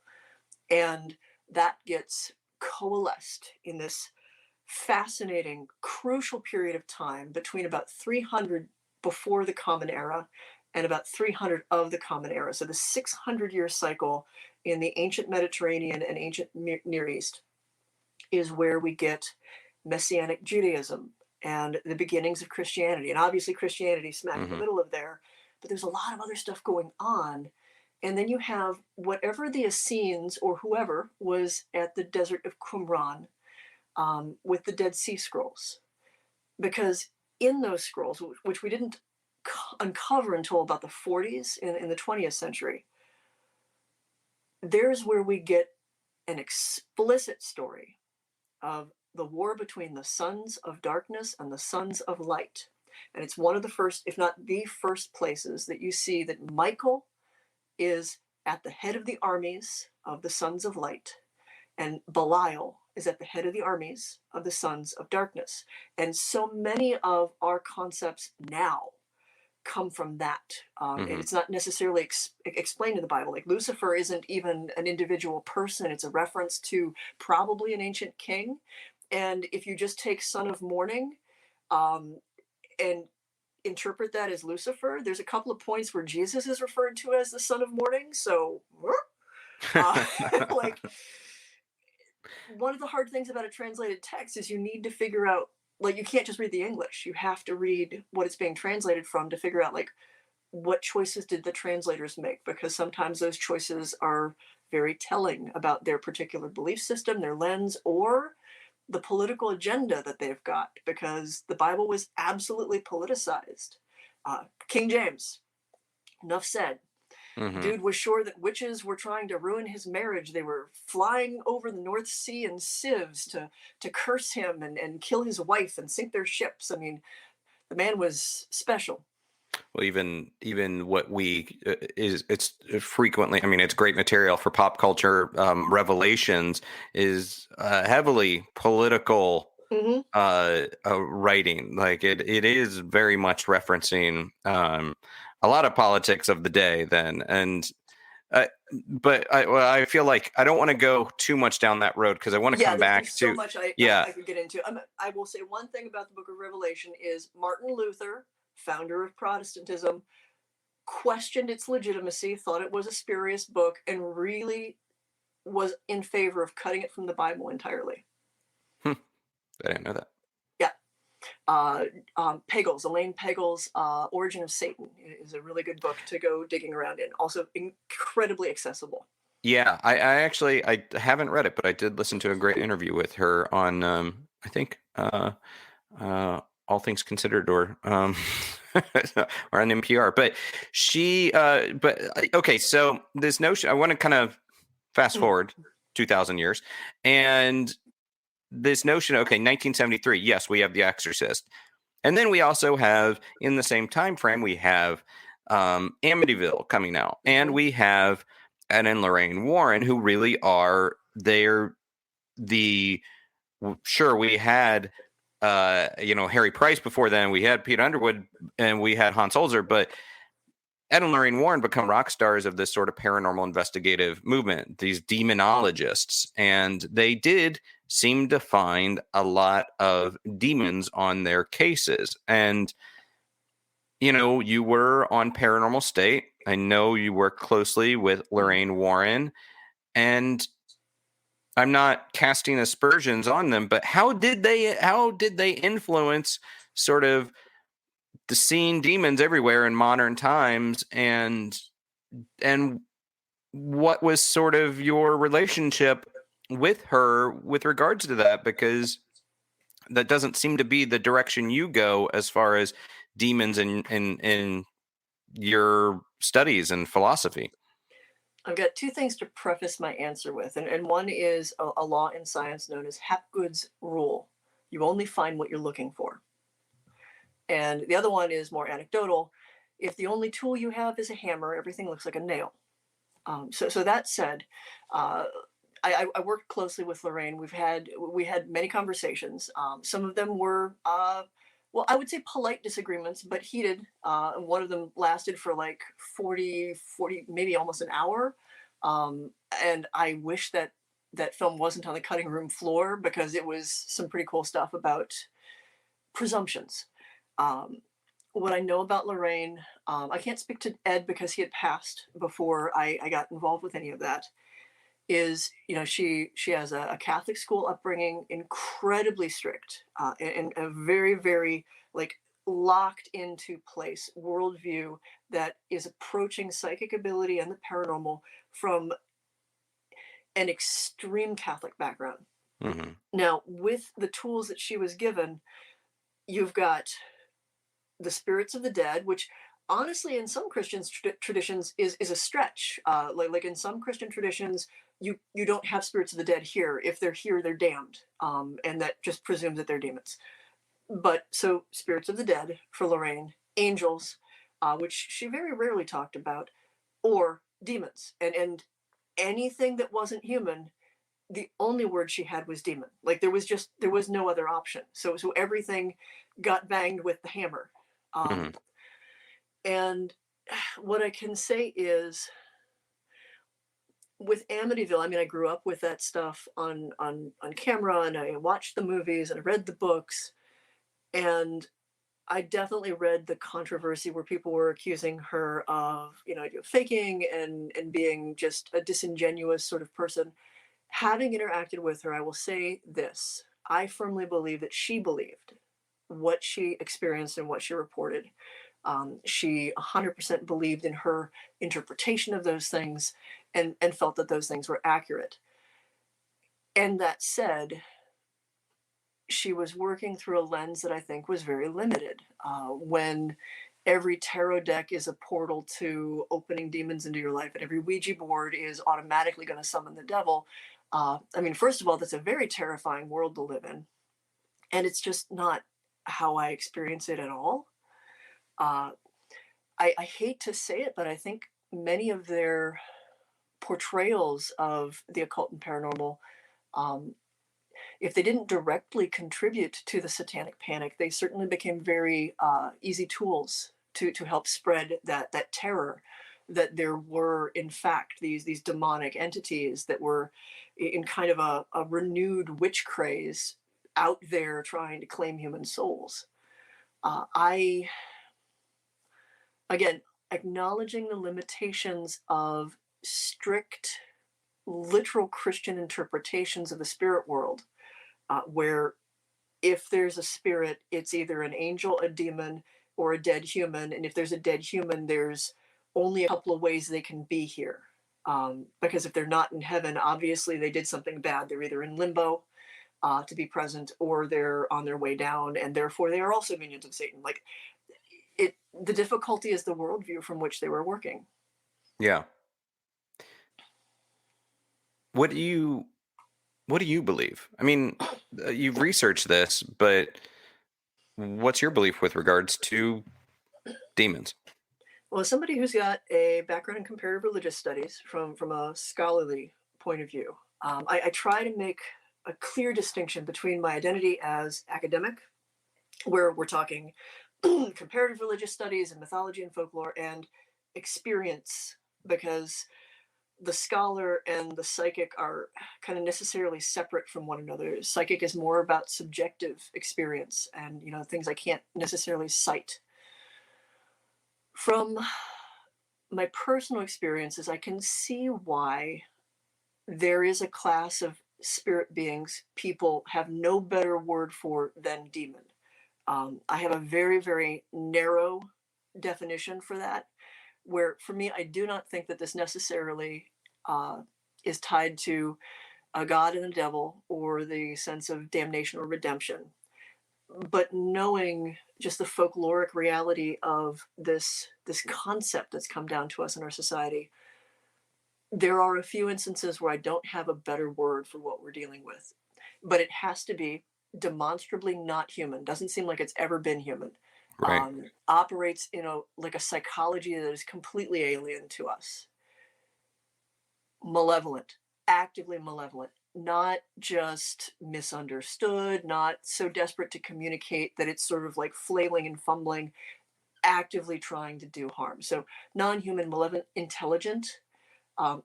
And that gets coalesced in this fascinating, crucial period of time between about 300 before the Common Era and about 300 of the Common Era. So the 600-year cycle in the ancient Mediterranean and ancient Near East is where we get Messianic Judaism and the beginnings of Christianity. And obviously Christianity smack in the Hmm. middle of there, but there's a lot of other stuff going on. And then you have whatever the Essenes or whoever was at the desert of Qumran with the Dead Sea Scrolls. Because in those scrolls, which we didn't uncover until about the 40s in the 20th century, there's where we get an explicit story of the war between the sons of darkness and the sons of light. And it's one of the first, if not the first places that you see that Michael is at the head of the armies of the sons of light, and Belial is at the head of the armies of the sons of darkness. And so many of our concepts now come from that. Hmm. It's not necessarily explained in the Bible. Like Lucifer isn't even an individual person, it's a reference to probably an ancient king. And if you just take Son of Morning and interpret that as Lucifer, there's a couple of points where Jesus is referred to as the Son of Morning. So, uh, like, one of the hard things about a translated text is you need to figure out, like, you can't just read the English. You have to read what it's being translated from to figure out, like, what choices did the translators make? Because sometimes those choices are very telling about their particular belief system, their lens, or the political agenda that they've got, because the Bible was absolutely politicized. King James, enough said. Hmm. Dude was sure that witches were trying to ruin his marriage. They were flying over the North Sea in sieves to curse him and kill his wife and sink their ships. I mean, the man was special. Well, even what we is it's frequently. I mean, it's great material for pop culture. Revelations is heavily political Mm-hmm. writing. Like it is very much referencing a lot of politics of the day then. And uh, but I feel like I don't want to go too much down that road because I want to Yeah, come there's back so to, much yeah. I could get into. I will say one thing about the Book of Revelation is Martin Luther, founder of Protestantism, questioned its legitimacy, thought it was a spurious book, and really was in favor of cutting it from the Bible entirely. Hmm, I didn't know that. Yeah. Pagels, Elaine Pagels' Origin of Satan is a really good book to go digging around in. Also incredibly accessible. Yeah, I actually I haven't read it, but I did listen to a great interview with her on I think All Things Considered or on NPR. But okay, so this notion I want to kind of fast Mm. forward 2000 years, and this notion, okay, 1973, yes, we have The Exorcist. And then we also have in the same time frame we have Amityville coming out, and Mhm. we have Ed and Lorraine Warren, who really are the sure we had Harry Price before then, we had Pete Underwood, and we had Hans Holzer, but Ed and Lorraine Warren become rock stars of this sort of paranormal investigative movement, these demonologists, and they did seem to find a lot of demons on their cases. And you were on Paranormal State. I know you work closely with Mhm. Lorraine Warren, and I'm not casting aspersions on them, but how did they influence sort of the seeing demons everywhere in modern times, and what was sort of your relationship with her with regards to that? Because that doesn't seem to be the direction you go as far as demons in your studies and philosophy. I've got two things to preface my answer with, and one is a law in science known as Hapgood's rule. You only find what you're looking for. And the other one is more anecdotal. If the only tool you have is a hammer, everything looks like a nail. So that said, uh, I worked closely with Lorraine. We had many conversations. Some of them were, well, I would say polite disagreements, but heated. One of them lasted for like 40, maybe almost an hour. And I wish that that film wasn't on the cutting room floor because it was some pretty cool stuff about presumptions. Um, what I know about Lorraine, I can't speak to Ed because he had passed before I got involved with any of that. Is she has a Catholic school upbringing, incredibly strict, and a very very like locked into place worldview that is approaching psychic ability and the paranormal from an extreme Catholic background. Mm-hmm. Now, with the tools that she was given, you've got the spirits of the dead, which honestly in some Christian traditions is a stretch. Like in some Christian traditions, you don't have spirits of the dead here. If they're here, they're damned, and that just presumes that they're demons. But so spirits of the dead for Lorraine, angels, which she very rarely talked about, or demons, and anything that wasn't human. The only word she had was demon. Like there was no other option. So everything got banged with the hammer. Mm-hmm. Um, and what I can say is with Amityville, I mean, I grew up with that stuff on camera, and I watched the movies and I read the books, and I definitely read the controversy where people were accusing her of, faking and being just a disingenuous sort of person. Having interacted with her, I will say this: I firmly believe that she believed what she experienced and what she reported. She 100% believed in her interpretation of those things and felt that those things were accurate. And that said, she was working through a lens that I think was very limited. When every tarot deck is a portal to opening demons into your life, and every Ouija board is automatically going to summon the devil. I mean, first of all, that's a very terrifying world to live in. And it's just not how I experience it at all. Uh, I hate to say it, but I think many of their portrayals of the occult and paranormal, um, if they didn't directly contribute to the satanic panic, they certainly became very easy tools to help spread that terror that there were in fact these demonic entities that were in kind of a renewed witch craze out there trying to claim human souls. I Again, acknowledging the limitations of strict literal Christian interpretations of the spirit world, where if there's a spirit, it's either an angel, a demon, or a dead human. And if there's a dead human, there's only a couple of ways they can be here. Because if they're not in heaven, obviously they did something bad. They're either in limbo to be present, or they're on their way down, and therefore they are also minions of Satan. Like the difficulty is the worldview from which they were working. Yeah. What do you What do you believe? I mean, you've researched this, but what's your belief with regards to demons? Well, as somebody who's got a background in comparative religious studies from a scholarly point of view, I try to make a clear distinction between my identity as academic, where we're talking comparative religious studies and mythology and folklore, and experience, because the scholar and the psychic are kind of necessarily separate from one another. Psychic is more about subjective experience and, things I can't necessarily cite. From my personal experiences, I can see why there is a class of spirit beings people have no better word for than demon. I have a very, very narrow definition for that, where for me, I do not think that this necessarily uh, is tied to a god and a devil or the sense of damnation or redemption. But knowing just the folkloric reality of this concept that's come down to us in our society, there are a few instances where I don't have a better word for what we're dealing with, but it has to be demonstrably not human. Doesn't seem like it's ever been human. Right. Operates in a like a psychology that is completely alien to us. Malevolent, actively malevolent, not just misunderstood, not so desperate to communicate that it's sort of like flailing and fumbling, actively trying to do harm. So non-human, malevolent, intelligent,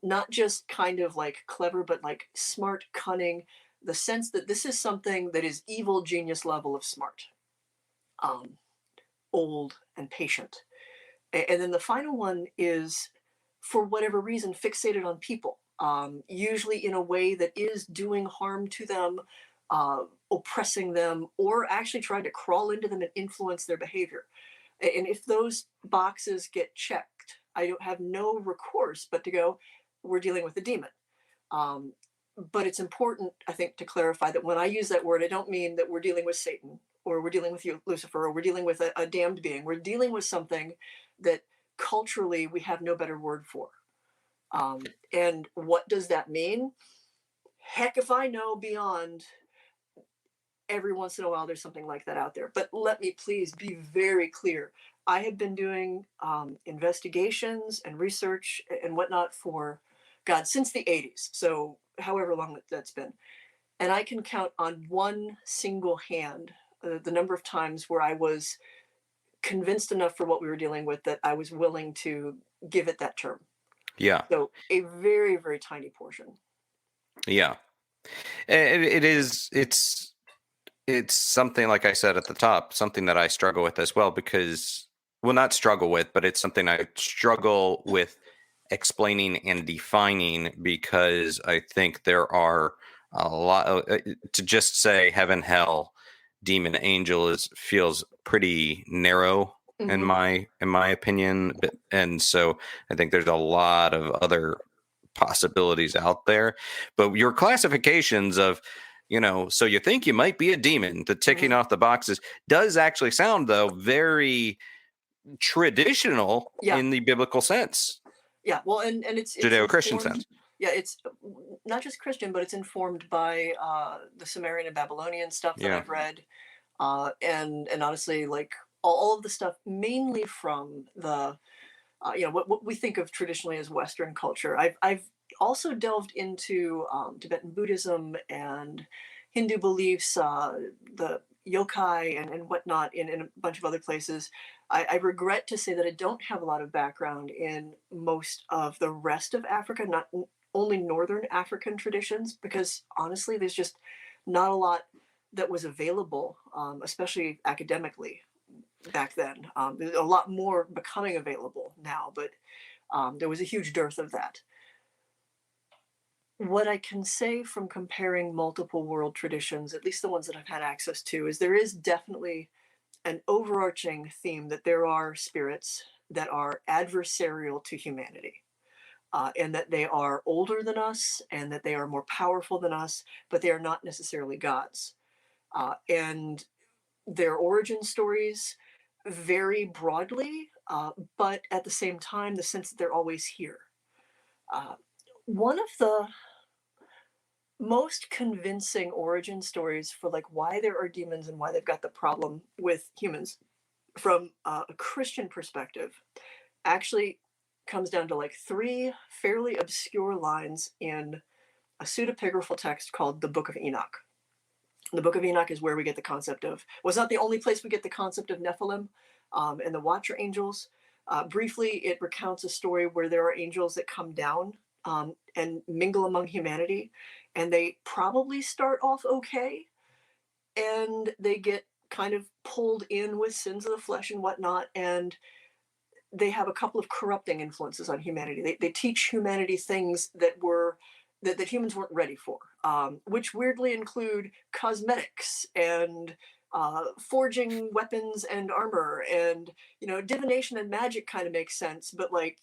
not just kind of like clever, but like smart, cunning. The sense that this is something that is evil genius level of smart, um, old and patient. And then the final one is, for whatever reason, fixated on people, usually in a way that is doing harm to them, oppressing them, or actually trying to crawl into them and influence their behavior. And if those boxes get checked, I don't have no recourse but to go, we're dealing with a demon. Um, but it's important, I think, to clarify that when I use that word, I don't mean that we're dealing with Satan or we're dealing with Lucifer or we're dealing with a damned being. We're dealing with something that culturally we have no better word for. And what does that mean? Heck if I know beyond. Every once in a while there's something like that out there. But let me please be very clear. I have been doing investigations and research and whatnot for, God, since the 80s. So, however long that's been. And I can count on one single hand the number of times where I was convinced enough for what we were dealing with that I was willing to give it that term. Yeah. So, a very, very tiny portion. Yeah. It is. It's something, like I said at the top, something that I struggle with as well because, well, not struggle with, but it's something I struggle with explaining and defining because I think there are a lot to just say heaven, hell, demon, angel is feels pretty narrow Mm-hmm. in my opinion, and so I think there's a lot of other possibilities out there. But your classifications of, so you think you might be a demon, the ticking Mm-hmm. off the boxes does actually sound, though, very traditional Yeah. in the biblical sense, Yeah, well, and it's Judeo Christian informed. sense. Yeah, it's not just Christian, but it's informed by the Sumerian and Babylonian stuff that Yeah. I've read, and honestly, like all of the stuff mainly from the what we think of traditionally as Western culture. I've also delved into Tibetan Buddhism and Hindu beliefs, the yokai and whatnot in a bunch of other places. I regret to say that I don't have a lot of background in most of the rest of Africa, not only Northern African traditions, because honestly, there's just not a lot that was available, especially academically back then. There's a lot more becoming available now, but there was a huge dearth of that. What I can say from comparing multiple world traditions, at least the ones that I've had access to, is there is definitely an overarching theme that there are spirits that are adversarial to humanity. And that they are older than us and that they are more powerful than us, but they are not necessarily gods. And their origin stories vary broadly, but at the same time, the sense that they're always here. Uh, One of the most convincing origin stories for like why there are demons and why they've got the problem with humans from a Christian perspective actually comes down to like three fairly obscure lines in a pseudepigraphal text called the Book of Enoch. The Book of Enoch is where we get the concept of, well, it's not the only place we get the concept of Nephilim and the Watcher angels. Briefly, it recounts a story where there are angels that come down and mingle among humanity, and they probably start off okay, and they get kind of pulled in with sins of the flesh and whatnot, and they have a couple of corrupting influences on humanity. They teach humanity things that humans weren't ready for, which weirdly include cosmetics and forging weapons and armor, and divination and magic kind of makes sense, but like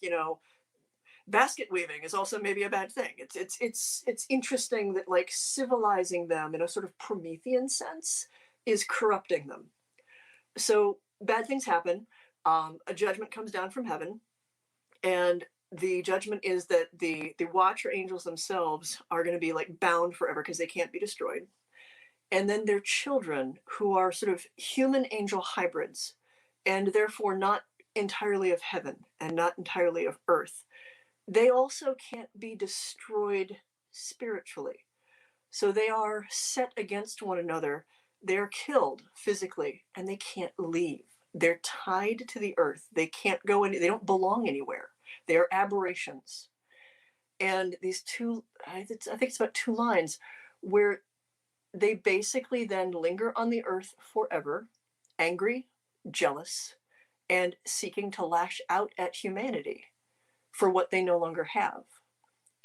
basket weaving is also maybe a bad thing. It's interesting that like civilizing them in a sort of Promethean sense is corrupting them. So bad things happen. A judgment comes down from heaven, and the judgment is that the Watcher angels themselves are going to be like bound forever because they can't be destroyed. And then their children, who are sort of human angel hybrids, and therefore not entirely of heaven and not entirely of earth, they also can't be destroyed spiritually. So they are set against one another. They're killed physically, and they can't leave. They're tied to the earth. They can't go any. They don't belong anywhere. They are aberrations. And these two, I think it's about two lines, where they basically then linger on the earth forever, angry, jealous, and seeking to lash out at humanity for what they no longer have.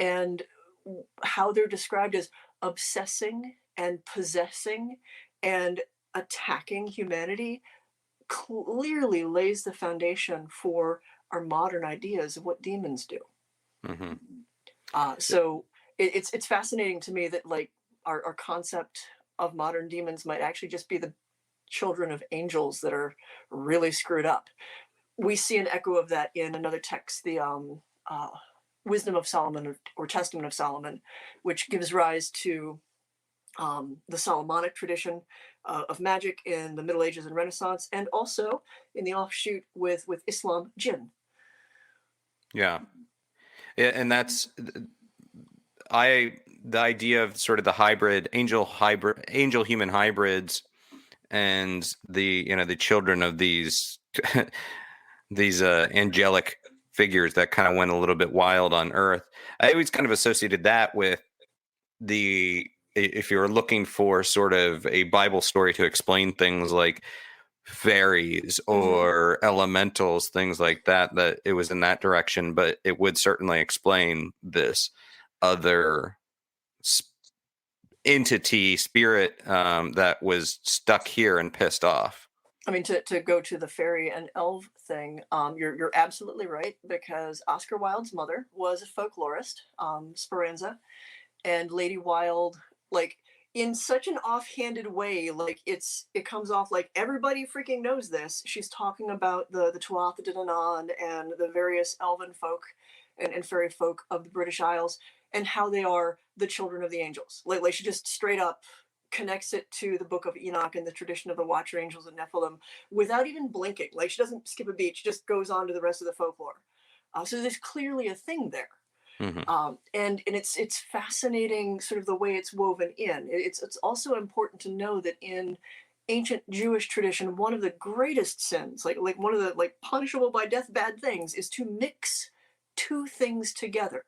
And how they're described as obsessing and possessing and attacking humanity clearly lays the foundation for our modern ideas of what demons do. Mm-hmm. So it's fascinating to me that like our concept of modern demons might actually just be the children of angels that are really screwed up. We see an echo of that in another text, the Wisdom of Solomon, or Testament of Solomon, which gives rise to the Solomonic tradition of magic in the Middle Ages and Renaissance, and also in the offshoot with Islam, jinn. Yeah. And that's the idea of sort of the angel human hybrids, and the children of these these angelic figures that kind of went a little bit wild on Earth. I always kind of associated that with if you're looking for sort of a Bible story to explain things like fairies or elementals, things like that, that it was in that direction, but it would certainly explain this other entity spirit that was stuck here and pissed off. I mean, to go to the fairy and elf thing, you're absolutely right, because Oscar Wilde's mother was a folklorist, Speranza, and Lady Wilde, like in such an offhanded way, like it comes off like everybody freaking knows this. She's talking about the Tuatha De Danann and the various elven folk and fairy folk of the British Isles, and how they are the children of the angels. Like she just straight up connects it to the Book of Enoch and the tradition of the Watcher angels and Nephilim without even blinking. Like she doesn't skip a beat; she just goes on to the rest of the folklore. So there's clearly a thing there. And it's fascinating, sort of the way it's woven in. It's also important to know that in ancient Jewish tradition, one of the greatest sins, like one of the like punishable by death bad things, is to mix two things together.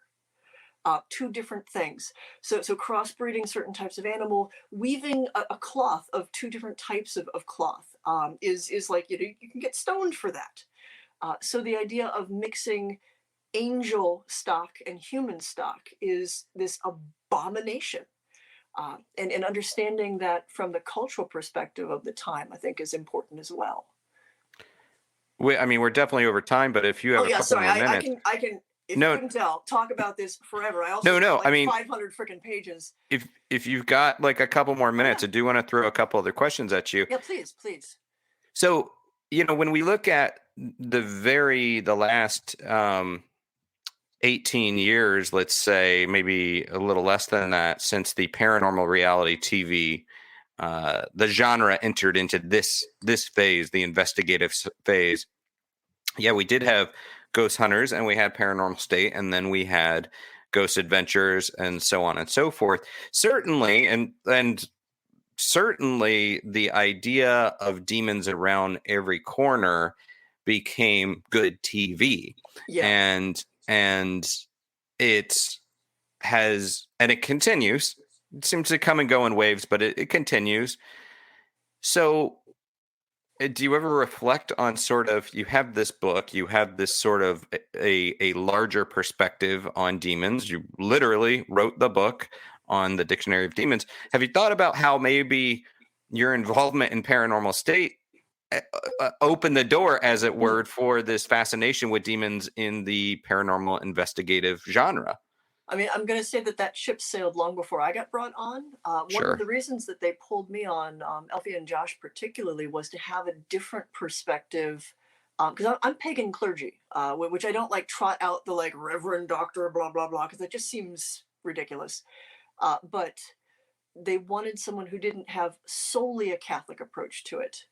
Two different things. So crossbreeding certain types of animal, weaving a cloth of two different types of cloth is like, you can get stoned for that. So the idea of mixing angel stock and human stock is this abomination. And understanding that from the cultural perspective of the time, I think, is important as well. We're definitely over time, but if you have a couple more minutes. I can. If you couldn't tell, talk about this forever. I also no. Like 500 freaking pages. If you've got like a couple more minutes, I do want to throw a couple other questions at you. Yeah, please. So when we look at the last 18 years, let's say, maybe a little less than that, since the paranormal reality TV, the genre entered into this phase, the investigative phase. Yeah, we did have Ghost Hunters, and we had Paranormal State, and then we had Ghost Adventures, and so on and so forth. Certainly, and certainly the idea of demons around every corner became good TV. Yes. And it has, and it continues. It seems to come and go in waves, but it continues. So do you ever reflect on sort of, you have this book, you have this sort of a larger perspective on demons. You literally wrote the book on the Dictionary of Demons. Have you thought about how maybe your involvement in Paranormal State opened the door, as it Mhm. were, for this fascination with demons in the paranormal investigative genre? I mean, I'm going to say that that ship sailed long before I got brought on. One of Sure. the reasons that they pulled me on, Elfie and Josh particularly, was to have a different perspective. Because I'm pagan clergy, which I don't like trot out the like Reverend Doctor blah blah blah, because it just seems ridiculous. But they wanted someone who didn't have solely a Catholic approach to it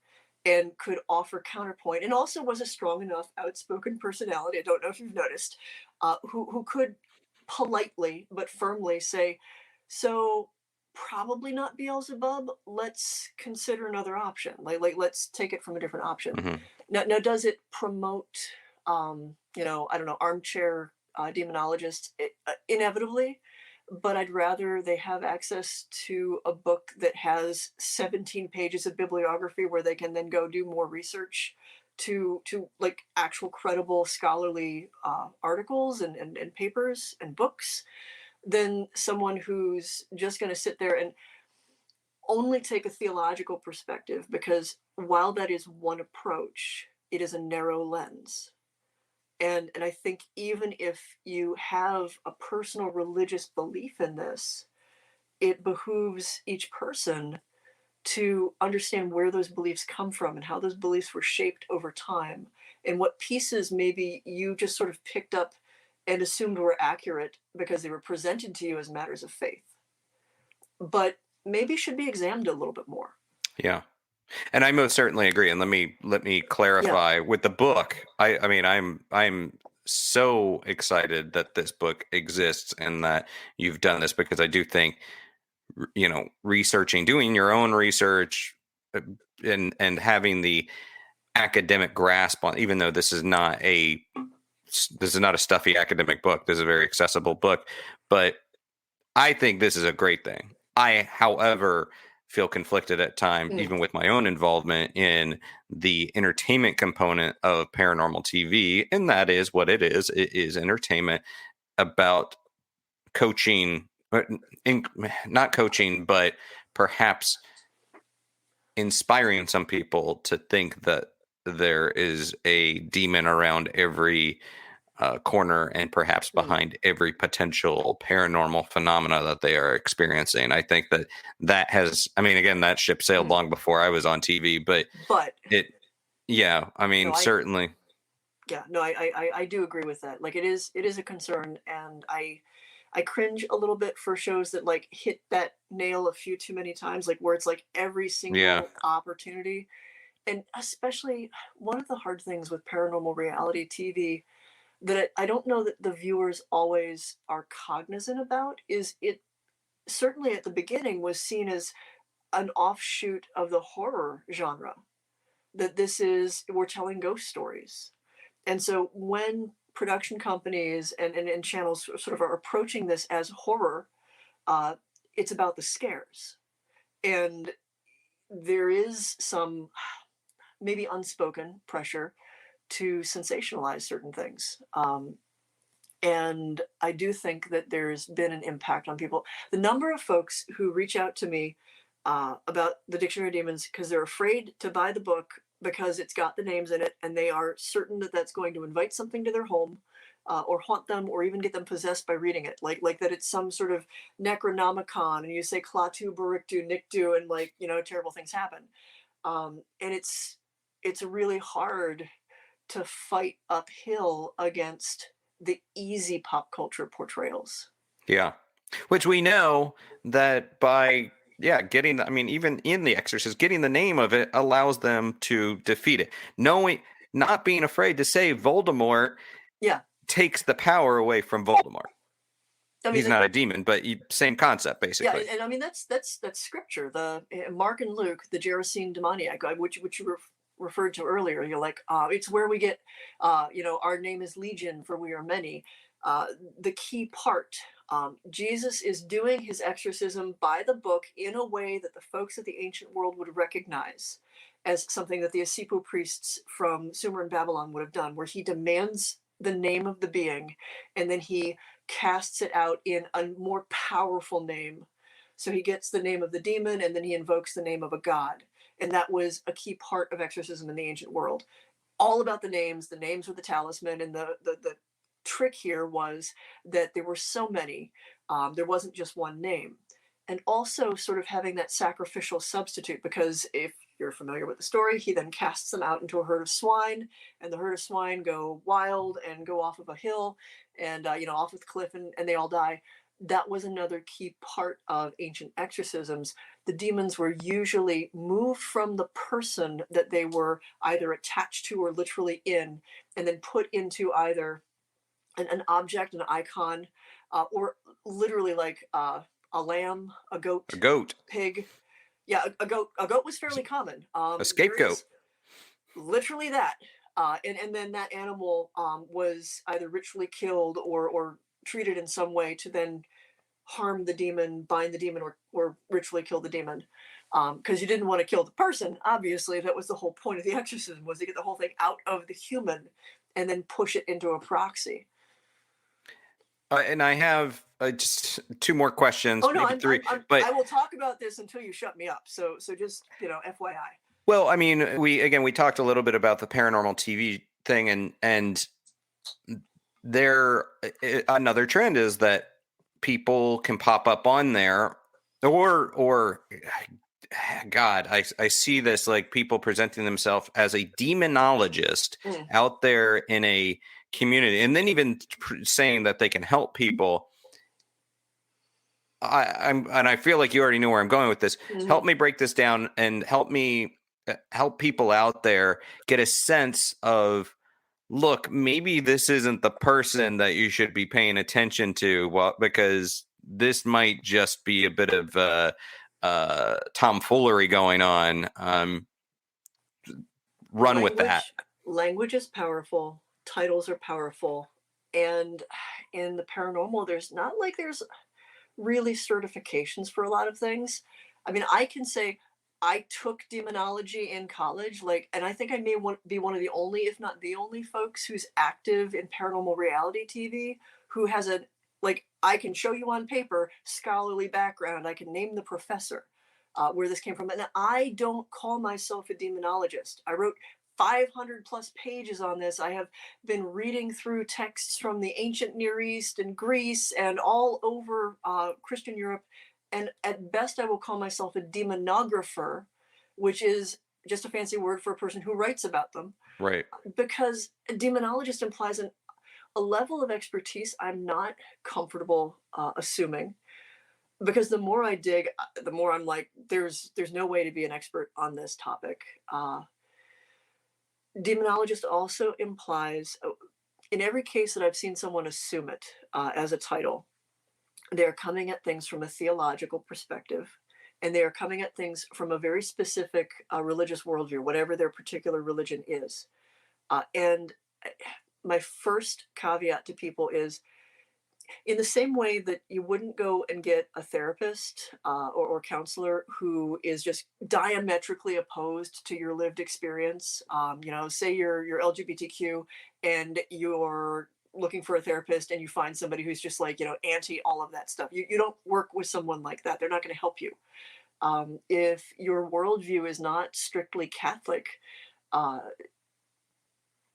and could offer counterpoint, and also was a strong enough outspoken personality. I don't know if you've noticed, who could politely but firmly say, so probably not Beelzebub. Let's consider another option. Like let's take it from a different option. Hmm. Now does it promote, I don't know, armchair demonologists? Inevitably, but I'd rather they have access to a book that has 17 pages of bibliography where they can then go do more research to like actual credible scholarly articles and papers and books, than someone who's just going to sit there and only take a theological perspective, because while that is one approach, it is a narrow lens. And I think even if you have a personal religious belief in this, it behooves each person to understand where those beliefs come from and how those beliefs were shaped over time, and what pieces maybe you just sort of picked up and assumed were accurate because they were presented to you as matters of faith, but maybe should be examined a little bit more. Yeah. And I most certainly agree. And let me Yeah. clarify with the book. I mean, I'm so excited that this book exists and that you've done this, because I do think, researching, doing your own research, uh, and having the academic grasp on, even though this is not a stuffy academic book. This is a very accessible book, but I think this is a great thing. I, however, feel conflicted at times, Mm. even with my own involvement in the entertainment component of paranormal TV. And that is what it is. It is entertainment about coaching, not coaching, but perhaps inspiring some people to think that there is a demon around every corner, and perhaps Mm. behind every potential paranormal phenomena that they are experiencing. I think that has, I mean, again, that ship sailed Mm. long before I was on TV, but But it, yeah, I no, mean, I certainly, yeah, no, I do agree with that. Like it is a concern, and I cringe a little bit for shows that like hit that nail a few too many times, like where it's like every yeah, single opportunity. And especially one of the hard things with paranormal reality TV that I don't know that the viewers always are cognizant about is it certainly at the beginning was seen as an offshoot of the horror genre. That this is, we're telling ghost stories. And so when production companies and channels sort of are approaching this as horror, uh, it's about the scares. And there is some maybe unspoken pressure to sensationalize certain things. And I do think that there's been an impact on people. The number of folks who reach out to me about the Dictionary of Demons because they're afraid to buy the book because it's got the names in it, and they are certain that that's going to invite something to their home, or haunt them, or even get them possessed by reading it. Like that it's some sort of Necronomicon, and you say Klaatu, Bariktu, Niktu, and like terrible things happen. And it's really hard to fight uphill against the easy pop culture portrayals. yeah. Which we know that by, yeah, getting, I mean, even in The Exorcist, getting the name of it allows them to defeat it. Knowing, not being afraid to say Voldemort Yeah. takes the power away from Voldemort. I mean, He's not a demon, but same concept yeah, basically. and I mean that's scripture. The Mark and Luke, the Gerasene demoniac, which you referred to earlier. You're like, it's where we get, our name is Legion, for we are many. Uh, the key part. Jesus is doing his exorcism by the book in a way that the folks of the ancient world would recognize as something that the Asipu priests from Sumer and Babylon would have done, where he demands the name of the being, and then he casts it out in a more powerful name. So he gets the name of the demon and then he invokes the name of a god. And that was a key part of exorcism in the ancient world. All about the names. The names were the talisman. And the trick here was that there were so many. There wasn't just one name. And also sort of having that sacrificial substitute, because if you're familiar with the story, he then casts them out into a herd of swine, and the herd of swine go wild and go off of a hill and, off of the cliff, and they all die. That was another key part of ancient exorcisms. The demons were usually moved from the person that they were either attached to or literally in, and then put into either an object, an icon, or literally like a lamb, a A goat, goat, pig. Yeah, a goat. A goat was fairly common. a There scapegoat. is literally that, and then that animal was either ritually killed or treated in some way to then harm the demon, bind the demon, or ritually kill the demon. Because you didn't want to kill the person. Obviously, that was the whole point of the exorcism, was to get the whole thing out of the human and then push it into a proxy. And I have just two more questions, Oh no, maybe three. But I will talk about this until you shut me up. So just FYI. well, I mean, we talked a little bit about the paranormal TV thing, and there another trend is that people can pop up on there, or God, I see this, like, people presenting themselves as a demonologist Mm, out there in a community, and then even saying that they can help people. And I feel like you already know where I'm going with this. Help mhm. me break this down and help people out there get a sense of, look, maybe this isn't the person that you should be paying attention to. Well, because this might just be a bit of tomfoolery going on. Run with that. Language is powerful. Titles are powerful, and in the paranormal, there's not like there's really certifications for a lot of things. I mean, I can say I took demonology in college, like, and I think I may be one of the only, if not the only, folks who's active in paranormal reality TV who has a, like, I can show you on paper scholarly background. I can name the professor where this came from, and I don't call myself a demonologist. I wrote 500 plus pages on this. I have been reading through texts from the ancient Near East and Greece and all over Christian Europe. And at best, I will call myself a demonographer, which is just a fancy word for a person who writes about them. Right. Because a demonologist implies a level of expertise I'm not comfortable assuming. Because the more I dig, the more I'm like, there's no way to be an expert on this topic. Demonologist also implies, in every case that I've seen someone assume it as a title, they're coming at things from a theological perspective, and they are coming at things from a very specific religious worldview, whatever their particular religion is. And my first caveat to people is, in the same way that you wouldn't go and get a therapist or counselor who is just diametrically opposed to your lived experience. Say you're LGBTQ and you're looking for a therapist and you find somebody who's just like, anti all of that stuff. You don't work with someone like that. They're not going to help you. If your worldview is not strictly Catholic, uh,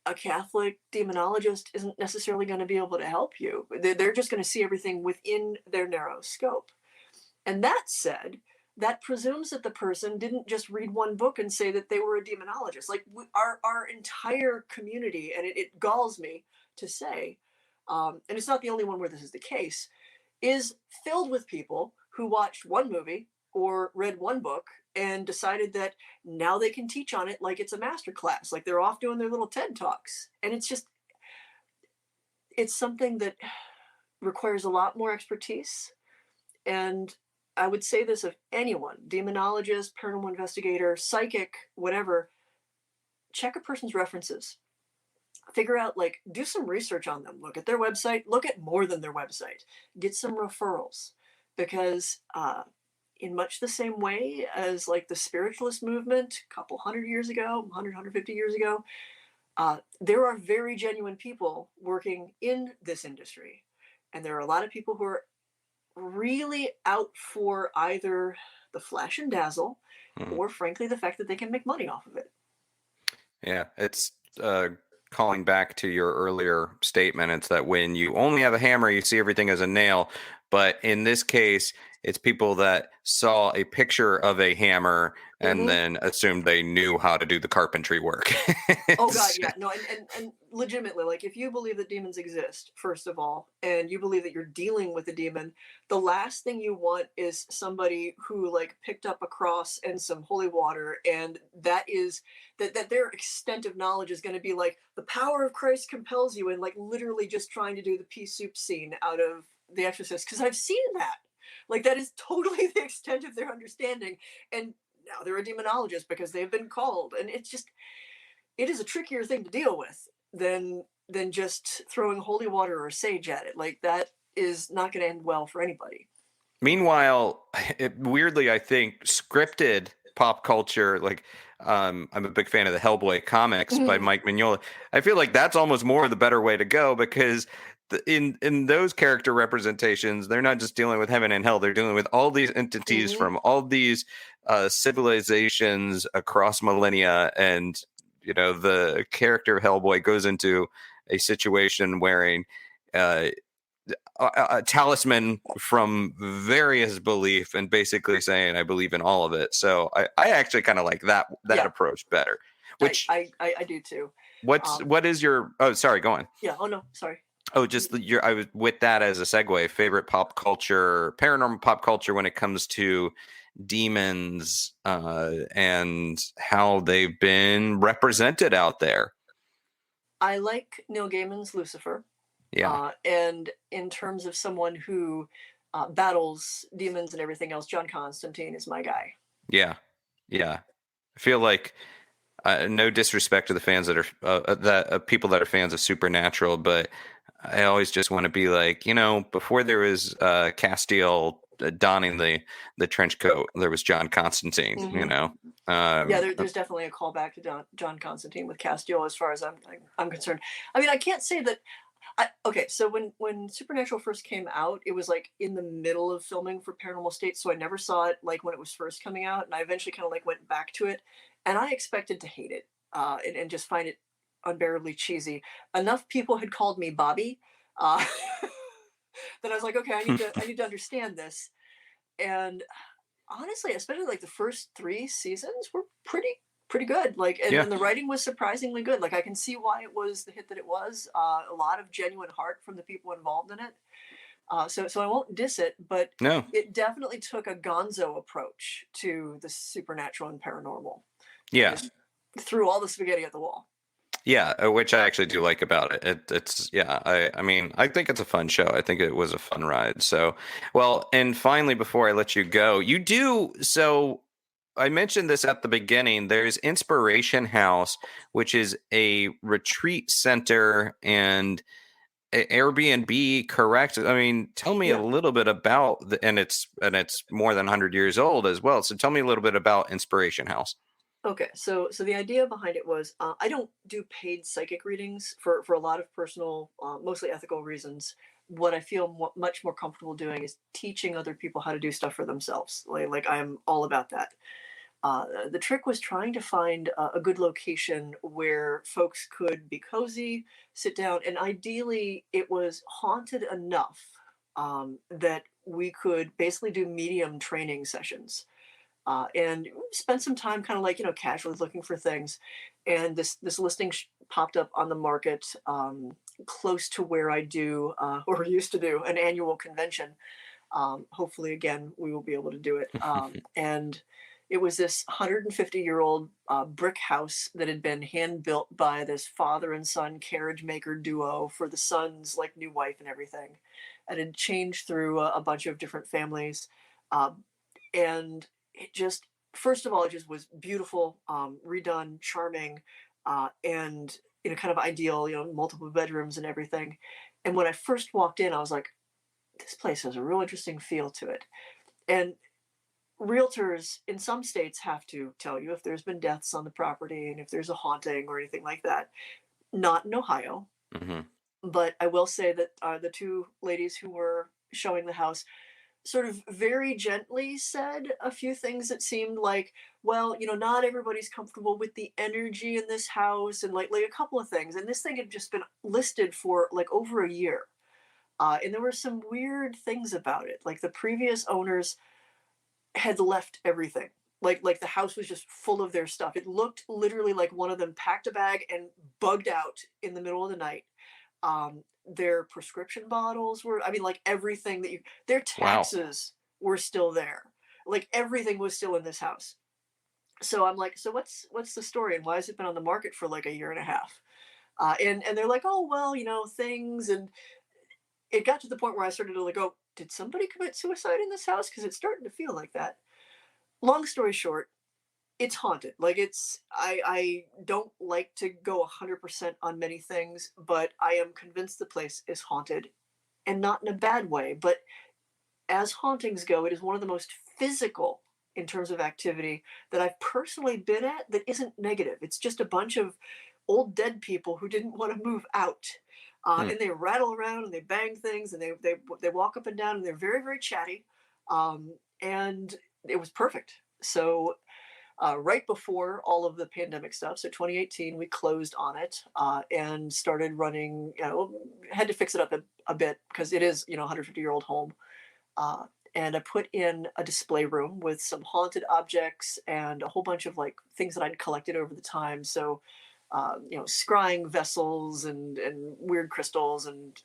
a Catholic demonologist isn't necessarily going to be able to help you. They're just going to see everything within their narrow scope. And that said, that presumes that the person didn't just read one book and say that they were a demonologist. Like our entire community, and it galls me to say, and it's not the only one where this is the case, is filled with people who watched one movie or read one book and decided that now they can teach on it like it's a master class, like they're off doing their little TED Talks. And it's just, it's something that requires a lot more expertise. And I would say this of anyone, demonologist, paranormal investigator, psychic, whatever, check a person's references. Figure out, like, do some research on them. Look at their website, look at more than their website, get some referrals. Because in much the same way as like the spiritualist movement a couple hundred years ago, 150 years ago, there are very genuine people working in this industry. And there are a lot of people who are really out for either the flash and dazzle Hmm. or, frankly, the fact that they can make money off of it. Yeah, it's calling back to your earlier statement. It's that when you only have a hammer, you see everything as a nail. But in this case, it's people that saw a picture of a hammer and Hmm. then assumed they knew how to do the carpentry work. Oh God, It's- yeah, no, and legitimately, like, if you believe that demons exist, first of all, and you believe that you're dealing with a demon, the last thing you want is somebody who like picked up a cross and some holy water, and that their extent of knowledge is going to be like the power of Christ compels you, and like literally just trying to do the pea soup scene out of The Exorcist, because I've seen that. Like that is totally the extent of their understanding, and now they're a demonologist because they've been called, and it's just it is a trickier thing to deal with than just throwing holy water or sage at it. Like that is not going to end well for anybody. Meanwhile, weirdly, I think scripted pop culture, like I'm a big fan of the Hellboy comics by Mhm. Mike Mignola. I feel like that's almost more the better way to go because in those character representations, they're not just dealing with heaven and hell; they're dealing with all these entities Mhm. from all these civilizations across millennia, and the character of Hellboy goes into a situation wearing. A talisman from various belief and basically saying I believe in all of it. So I actually kind of like that Yeah, approach better. I, Which I I I do too. what's Um, what is your oh sorry, go on. yeah. Oh no, sorry. Oh, just your I was with that as a segue. Favorite pop culture, paranormal pop culture when it comes to demons and how they've been represented out there. I like Neil Gaiman's Lucifer, Yeah, and in terms of someone who battles demons and everything else, John Constantine is my guy. yeah, yeah. I feel like no disrespect to the fans that are that people that are fans of Supernatural, but I always just want to be like, before there was Castiel donning the trench coat, there was John Constantine. Hmm. Yeah, Um, there's definitely a callback to John Constantine with Castiel, as far as I'm concerned. I mean, I can't say that. Okay, so when Supernatural first came out, it was like in the middle of filming for Paranormal State, so I never saw it like when it was first coming out, and I eventually kind of like went back to it, and I expected to hate it, and just find it unbearably cheesy. Enough people had called me Bobby, uh, that I was like, okay, I need to understand this, and honestly, especially like the first three seasons were pretty good. Like, and, yeah, and the writing was surprisingly good. Like, I can see why it was the hit that it was. A lot of genuine heart from the people involved in it. So I won't diss it, but no, it definitely took a Gonzo approach to the supernatural and paranormal, and yeah. just threw all the spaghetti at the wall. Yeah, which I actually do like about it. It's yeah. I mean, I think it's a fun show. I think it was a fun ride. So, well, and finally, before I let you go, you do so. I mentioned this at the beginning. There's Inspiration House, which is a retreat center and Airbnb. Correct? I mean, tell me a Yeah. little bit about and it's more than 100 years old as well. So tell me a little bit about Inspiration House. Okay, so the idea behind it was I don't do paid psychic readings for a lot of personal, mostly ethical reasons. What I feel much more comfortable doing is teaching other people how to do stuff for themselves. Like I'm all about that. The trick was trying to find a good location where folks could be cozy, sit down, and ideally it was haunted enough that we could basically do medium training sessions, and spent some time kind of like casually looking for things, and this listing popped up on the market, close to where I do or used to do an annual convention. Hopefully again we will be able to do it, and It was this 150-year-old brick house that had been hand built by this father and son carriage maker duo for the son's like new wife and everything, and had changed through a bunch of different families, um, and it just first of all it just was beautiful, redone, charming, and kind of ideal, multiple bedrooms and everything. And when I first walked in, I was like, this place has a real interesting feel to it. And realtors in some states have to tell you if there's been deaths on the property and if there's a haunting or anything like that. Not in Ohio, Hmm. but I will say that the two ladies who were showing the house sort of very gently said a few things that seemed like, well, not everybody's comfortable with the energy in this house, and like a couple of things. And this thing had just been listed for like over a year. And there were some weird things about it. Like the previous owners had left everything. Like the house was just full of their stuff. It looked literally like one of them packed a bag and bugged out in the middle of the night. Their prescription bottles were, I mean, like everything their Wow. taxes were still there. Like everything was still in this house. So I'm like, so what's the story and why has it been on the market for like a year and a half? And they're like, oh well, things. And it got to the point where I started to like, go, did somebody commit suicide in this house? Because it's starting to feel like that. Long story short, it's haunted. Like I don't like to go 100% on many things, but I am convinced the place is haunted, and not in a bad way. But as hauntings go, it is one of the most physical in terms of activity that I've personally been at that isn't negative. It's just a bunch of old dead people who didn't want to move out. Hmm. And they rattle around and they bang things and they walk up and down and they're very, very chatty. And it was perfect. So right before all of the pandemic stuff, so 2018, we closed on it and started running. Had to fix it up a bit because it is 150-year-old home. Uh, and I put in a display room with some haunted objects and a whole bunch of like things that I'd collected over the time. So, scrying vessels and weird crystals and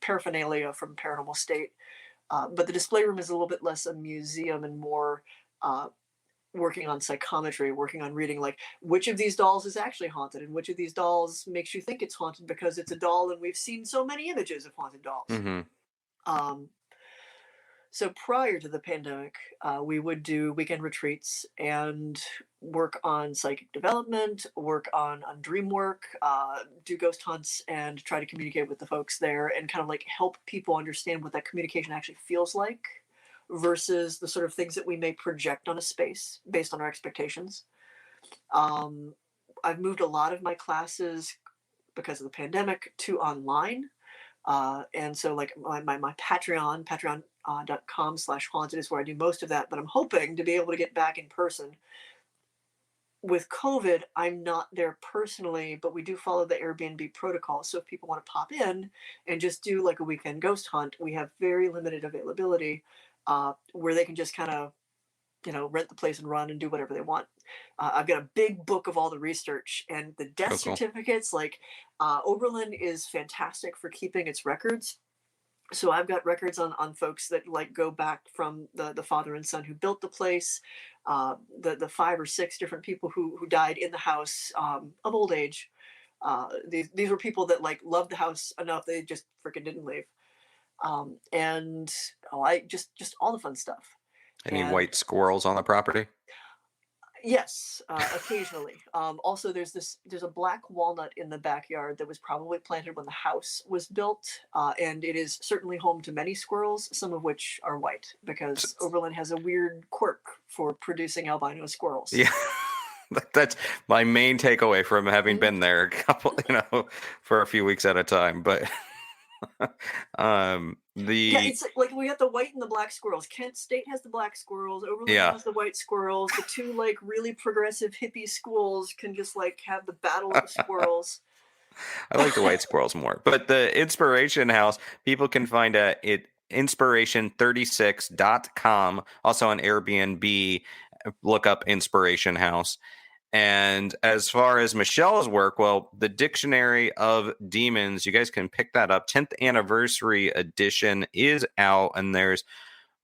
paraphernalia from Paranormal State. But the display room is a little bit less a museum and more uh, working on psychometry, working on reading like which of these dolls is actually haunted and which of these dolls makes you think it's haunted because it's a doll and we've seen so many images of haunted dolls. Hmm. Um, so prior to the pandemic, we would do weekend retreats and work on psychic development, work on dream work, do ghost hunts, and try to communicate with the folks there and kind of like help people understand what that communication actually feels like versus the sort of things that we may project on a space based on our expectations. Um, I've moved a lot of my classes because of the pandemic to online, and so like my patreon.com/haunted is where I do most of that, but I'm hoping to be able to get back in person. With COVID, I'm not there personally, but we do follow the Airbnb protocol. So if people want to pop in and just do like a weekend ghost hunt, we have very limited availability where they can just kind of rent the place and run and do whatever they want. I've got a big book of all the research and the death Oh, cool. certificates. Like Oberlin is fantastic for keeping its records. So I've got records on folks that like go back from the father and son who built the place, the 5 or 6 different people who died in the house of old age. These were people that like loved the house enough they just freaking didn't leave. And I just all the fun stuff. Any And white squirrels on the property? yes, occasionally. Also, there's a black walnut in the backyard that was probably planted when the house was built, and it is certainly home to many squirrels, some of which are white because Oberlin has a weird quirk for producing albino squirrels. Yeah. That's my main takeaway from having Mhm. been there a couple, for a few weeks at a time. But Yeah, the it's like we got the white and the black squirrels. Kent State has the black squirrels. Oberlin yeah, has the white squirrels. The two like really progressive hippie schools can just like have the battle of the squirrels. I like the white squirrels more. But the Inspiration House, people can find it inspiration36.com, also on Airbnb. Look up Inspiration House. And as far as Michelle's work, well, the Dictionary of Demons, you guys can pick that up. 10th anniversary edition is out, and there's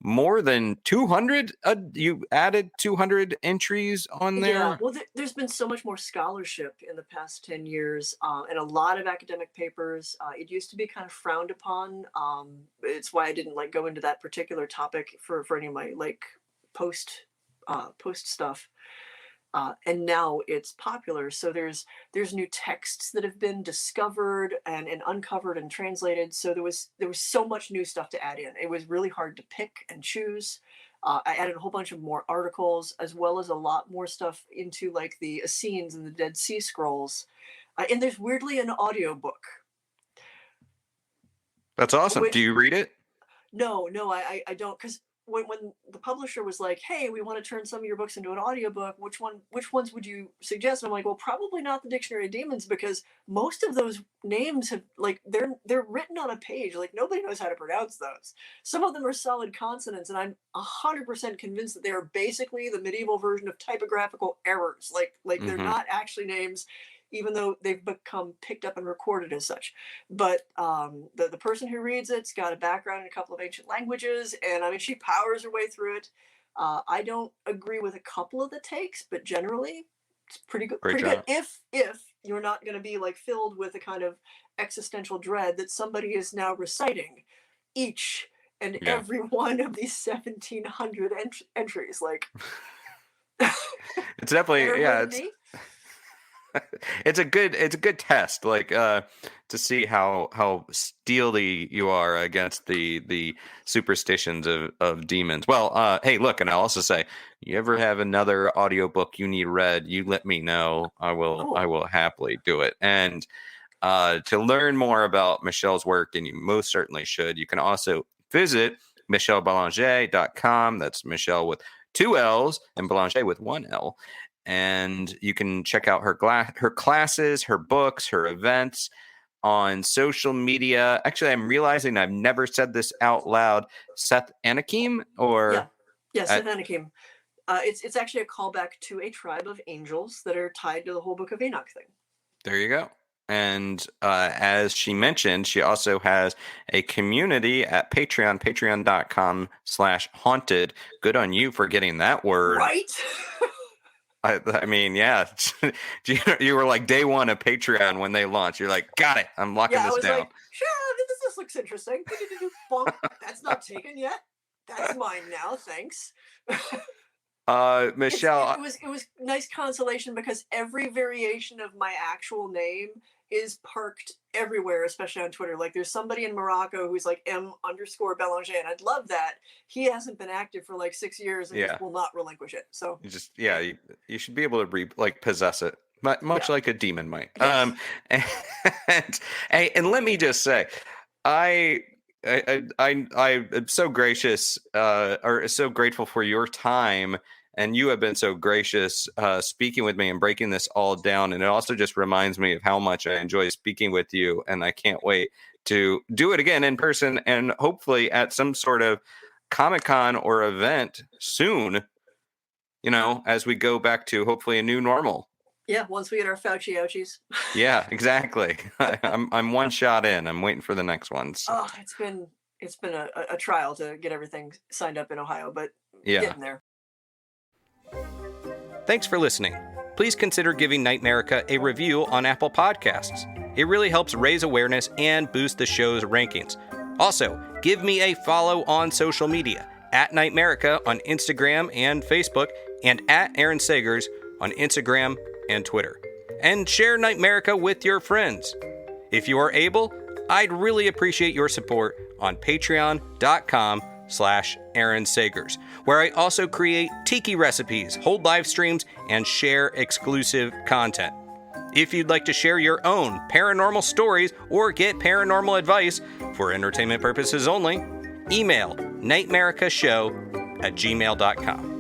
more than 200. You added 200 entries on Yeah, there. well, there's been so much more scholarship in the past 10 years, and a lot of academic papers. It used to be kind of frowned upon. It's why I didn't like go into that particular topic for any of my like post post stuff. And now it's popular. So there's new texts that have been discovered and uncovered and translated. So there was so much new stuff to add in. It was really hard to pick and choose. I added a whole bunch of more articles, as well as a lot more stuff into like the Essenes and the Dead Sea Scrolls. And there's weirdly an audiobook. That's awesome. Which Do you read it? No, no, I don't, because when the publisher was like, "Hey, we want to turn some of your books into an audiobook. Which ones would you suggest?" And I'm like, "Well, probably not the Dictionary of Demons, because most of those names have like they're written on a page. Like nobody knows how to pronounce those. Some of them are solid consonants, and I'm 100% convinced that they are basically the medieval version of typographical errors. Like they're Mm-hmm. not actually names." Even though they've become picked up and recorded as such. But the person who reads it's got a background in a couple of ancient languages, and I mean, she powers her way through it. I don't agree with a couple of the takes, but generally, it's pretty good. Great Pretty good. job. If you're not going to be like filled with a kind of existential dread that somebody is now reciting each and Yeah. every one of these 1,700 entries, like It's better definitely, her yeah, than me. it's a good test, like to see how steely you are against the superstitions of demons. Well, hey, look, and I'll also say, you ever have another audiobook you need read, you let me know. I Cool. will happily do it. And to learn more about Michelle's work, and you most certainly should, you can also visit michellebelanger.com. That's Michelle with two L's and Belanger with one L. And you can check out her classes, her books, her events on social media. Actually, I'm realizing I've never said this out loud. Seth Anakim, Yeah. or Yeah, uh, Seth Anakim. It's actually a callback to a tribe of angels that are tied to the whole Book of Enoch thing. there you go. And as she mentioned, she also has a community at Patreon, patreon.com/haunted. Good on you for getting that word. Right? I mean, yeah. You were like day one of Patreon when they launched. You're like, got it. I'm locking Yeah, I this was down. like, sure, this looks interesting. Bonk. That's not taken yet. That's mine now. Thanks. Michelle, It was nice consolation, because every variation of my actual name is parked everywhere, especially on Twitter. Like there's somebody in Morocco who's like M_Belanger, and I'd love that. He hasn't been active for like 6 years and yeah, just will not relinquish it. So you just yeah, yeah, you should be able to like possess it, much yeah, like a demon might. yes, And, and let me just say, I I am so gracious, or so grateful for your time, and you have been so gracious speaking with me and breaking this all down. And it also just reminds me of how much I enjoy speaking with you, and I can't wait to do it again in person, and hopefully at some sort of Comic-Con or event soon. As we go back to hopefully a new normal. yeah. Once we get our Fauci ouchies. Yeah, exactly. I'm one shot in. I'm waiting for the next one. So. Oh, it's been a trial to get everything signed up in Ohio, but Yeah. getting there. Thanks for listening. Please consider giving NightMerica a review on Apple Podcasts. It really helps raise awareness and boost the show's rankings. Also, give me a follow on social media at NightMerica on Instagram and Facebook, and at Aaron Sagers on Instagram and Twitter. And share NightMerica with your friends. If you are able, I'd really appreciate your support on patreon.com/Aaron Sagers, where I also create tiki recipes, hold live streams, and share exclusive content. If you'd like to share your own paranormal stories or get paranormal advice for entertainment purposes only, email nightmericashow@gmail.com.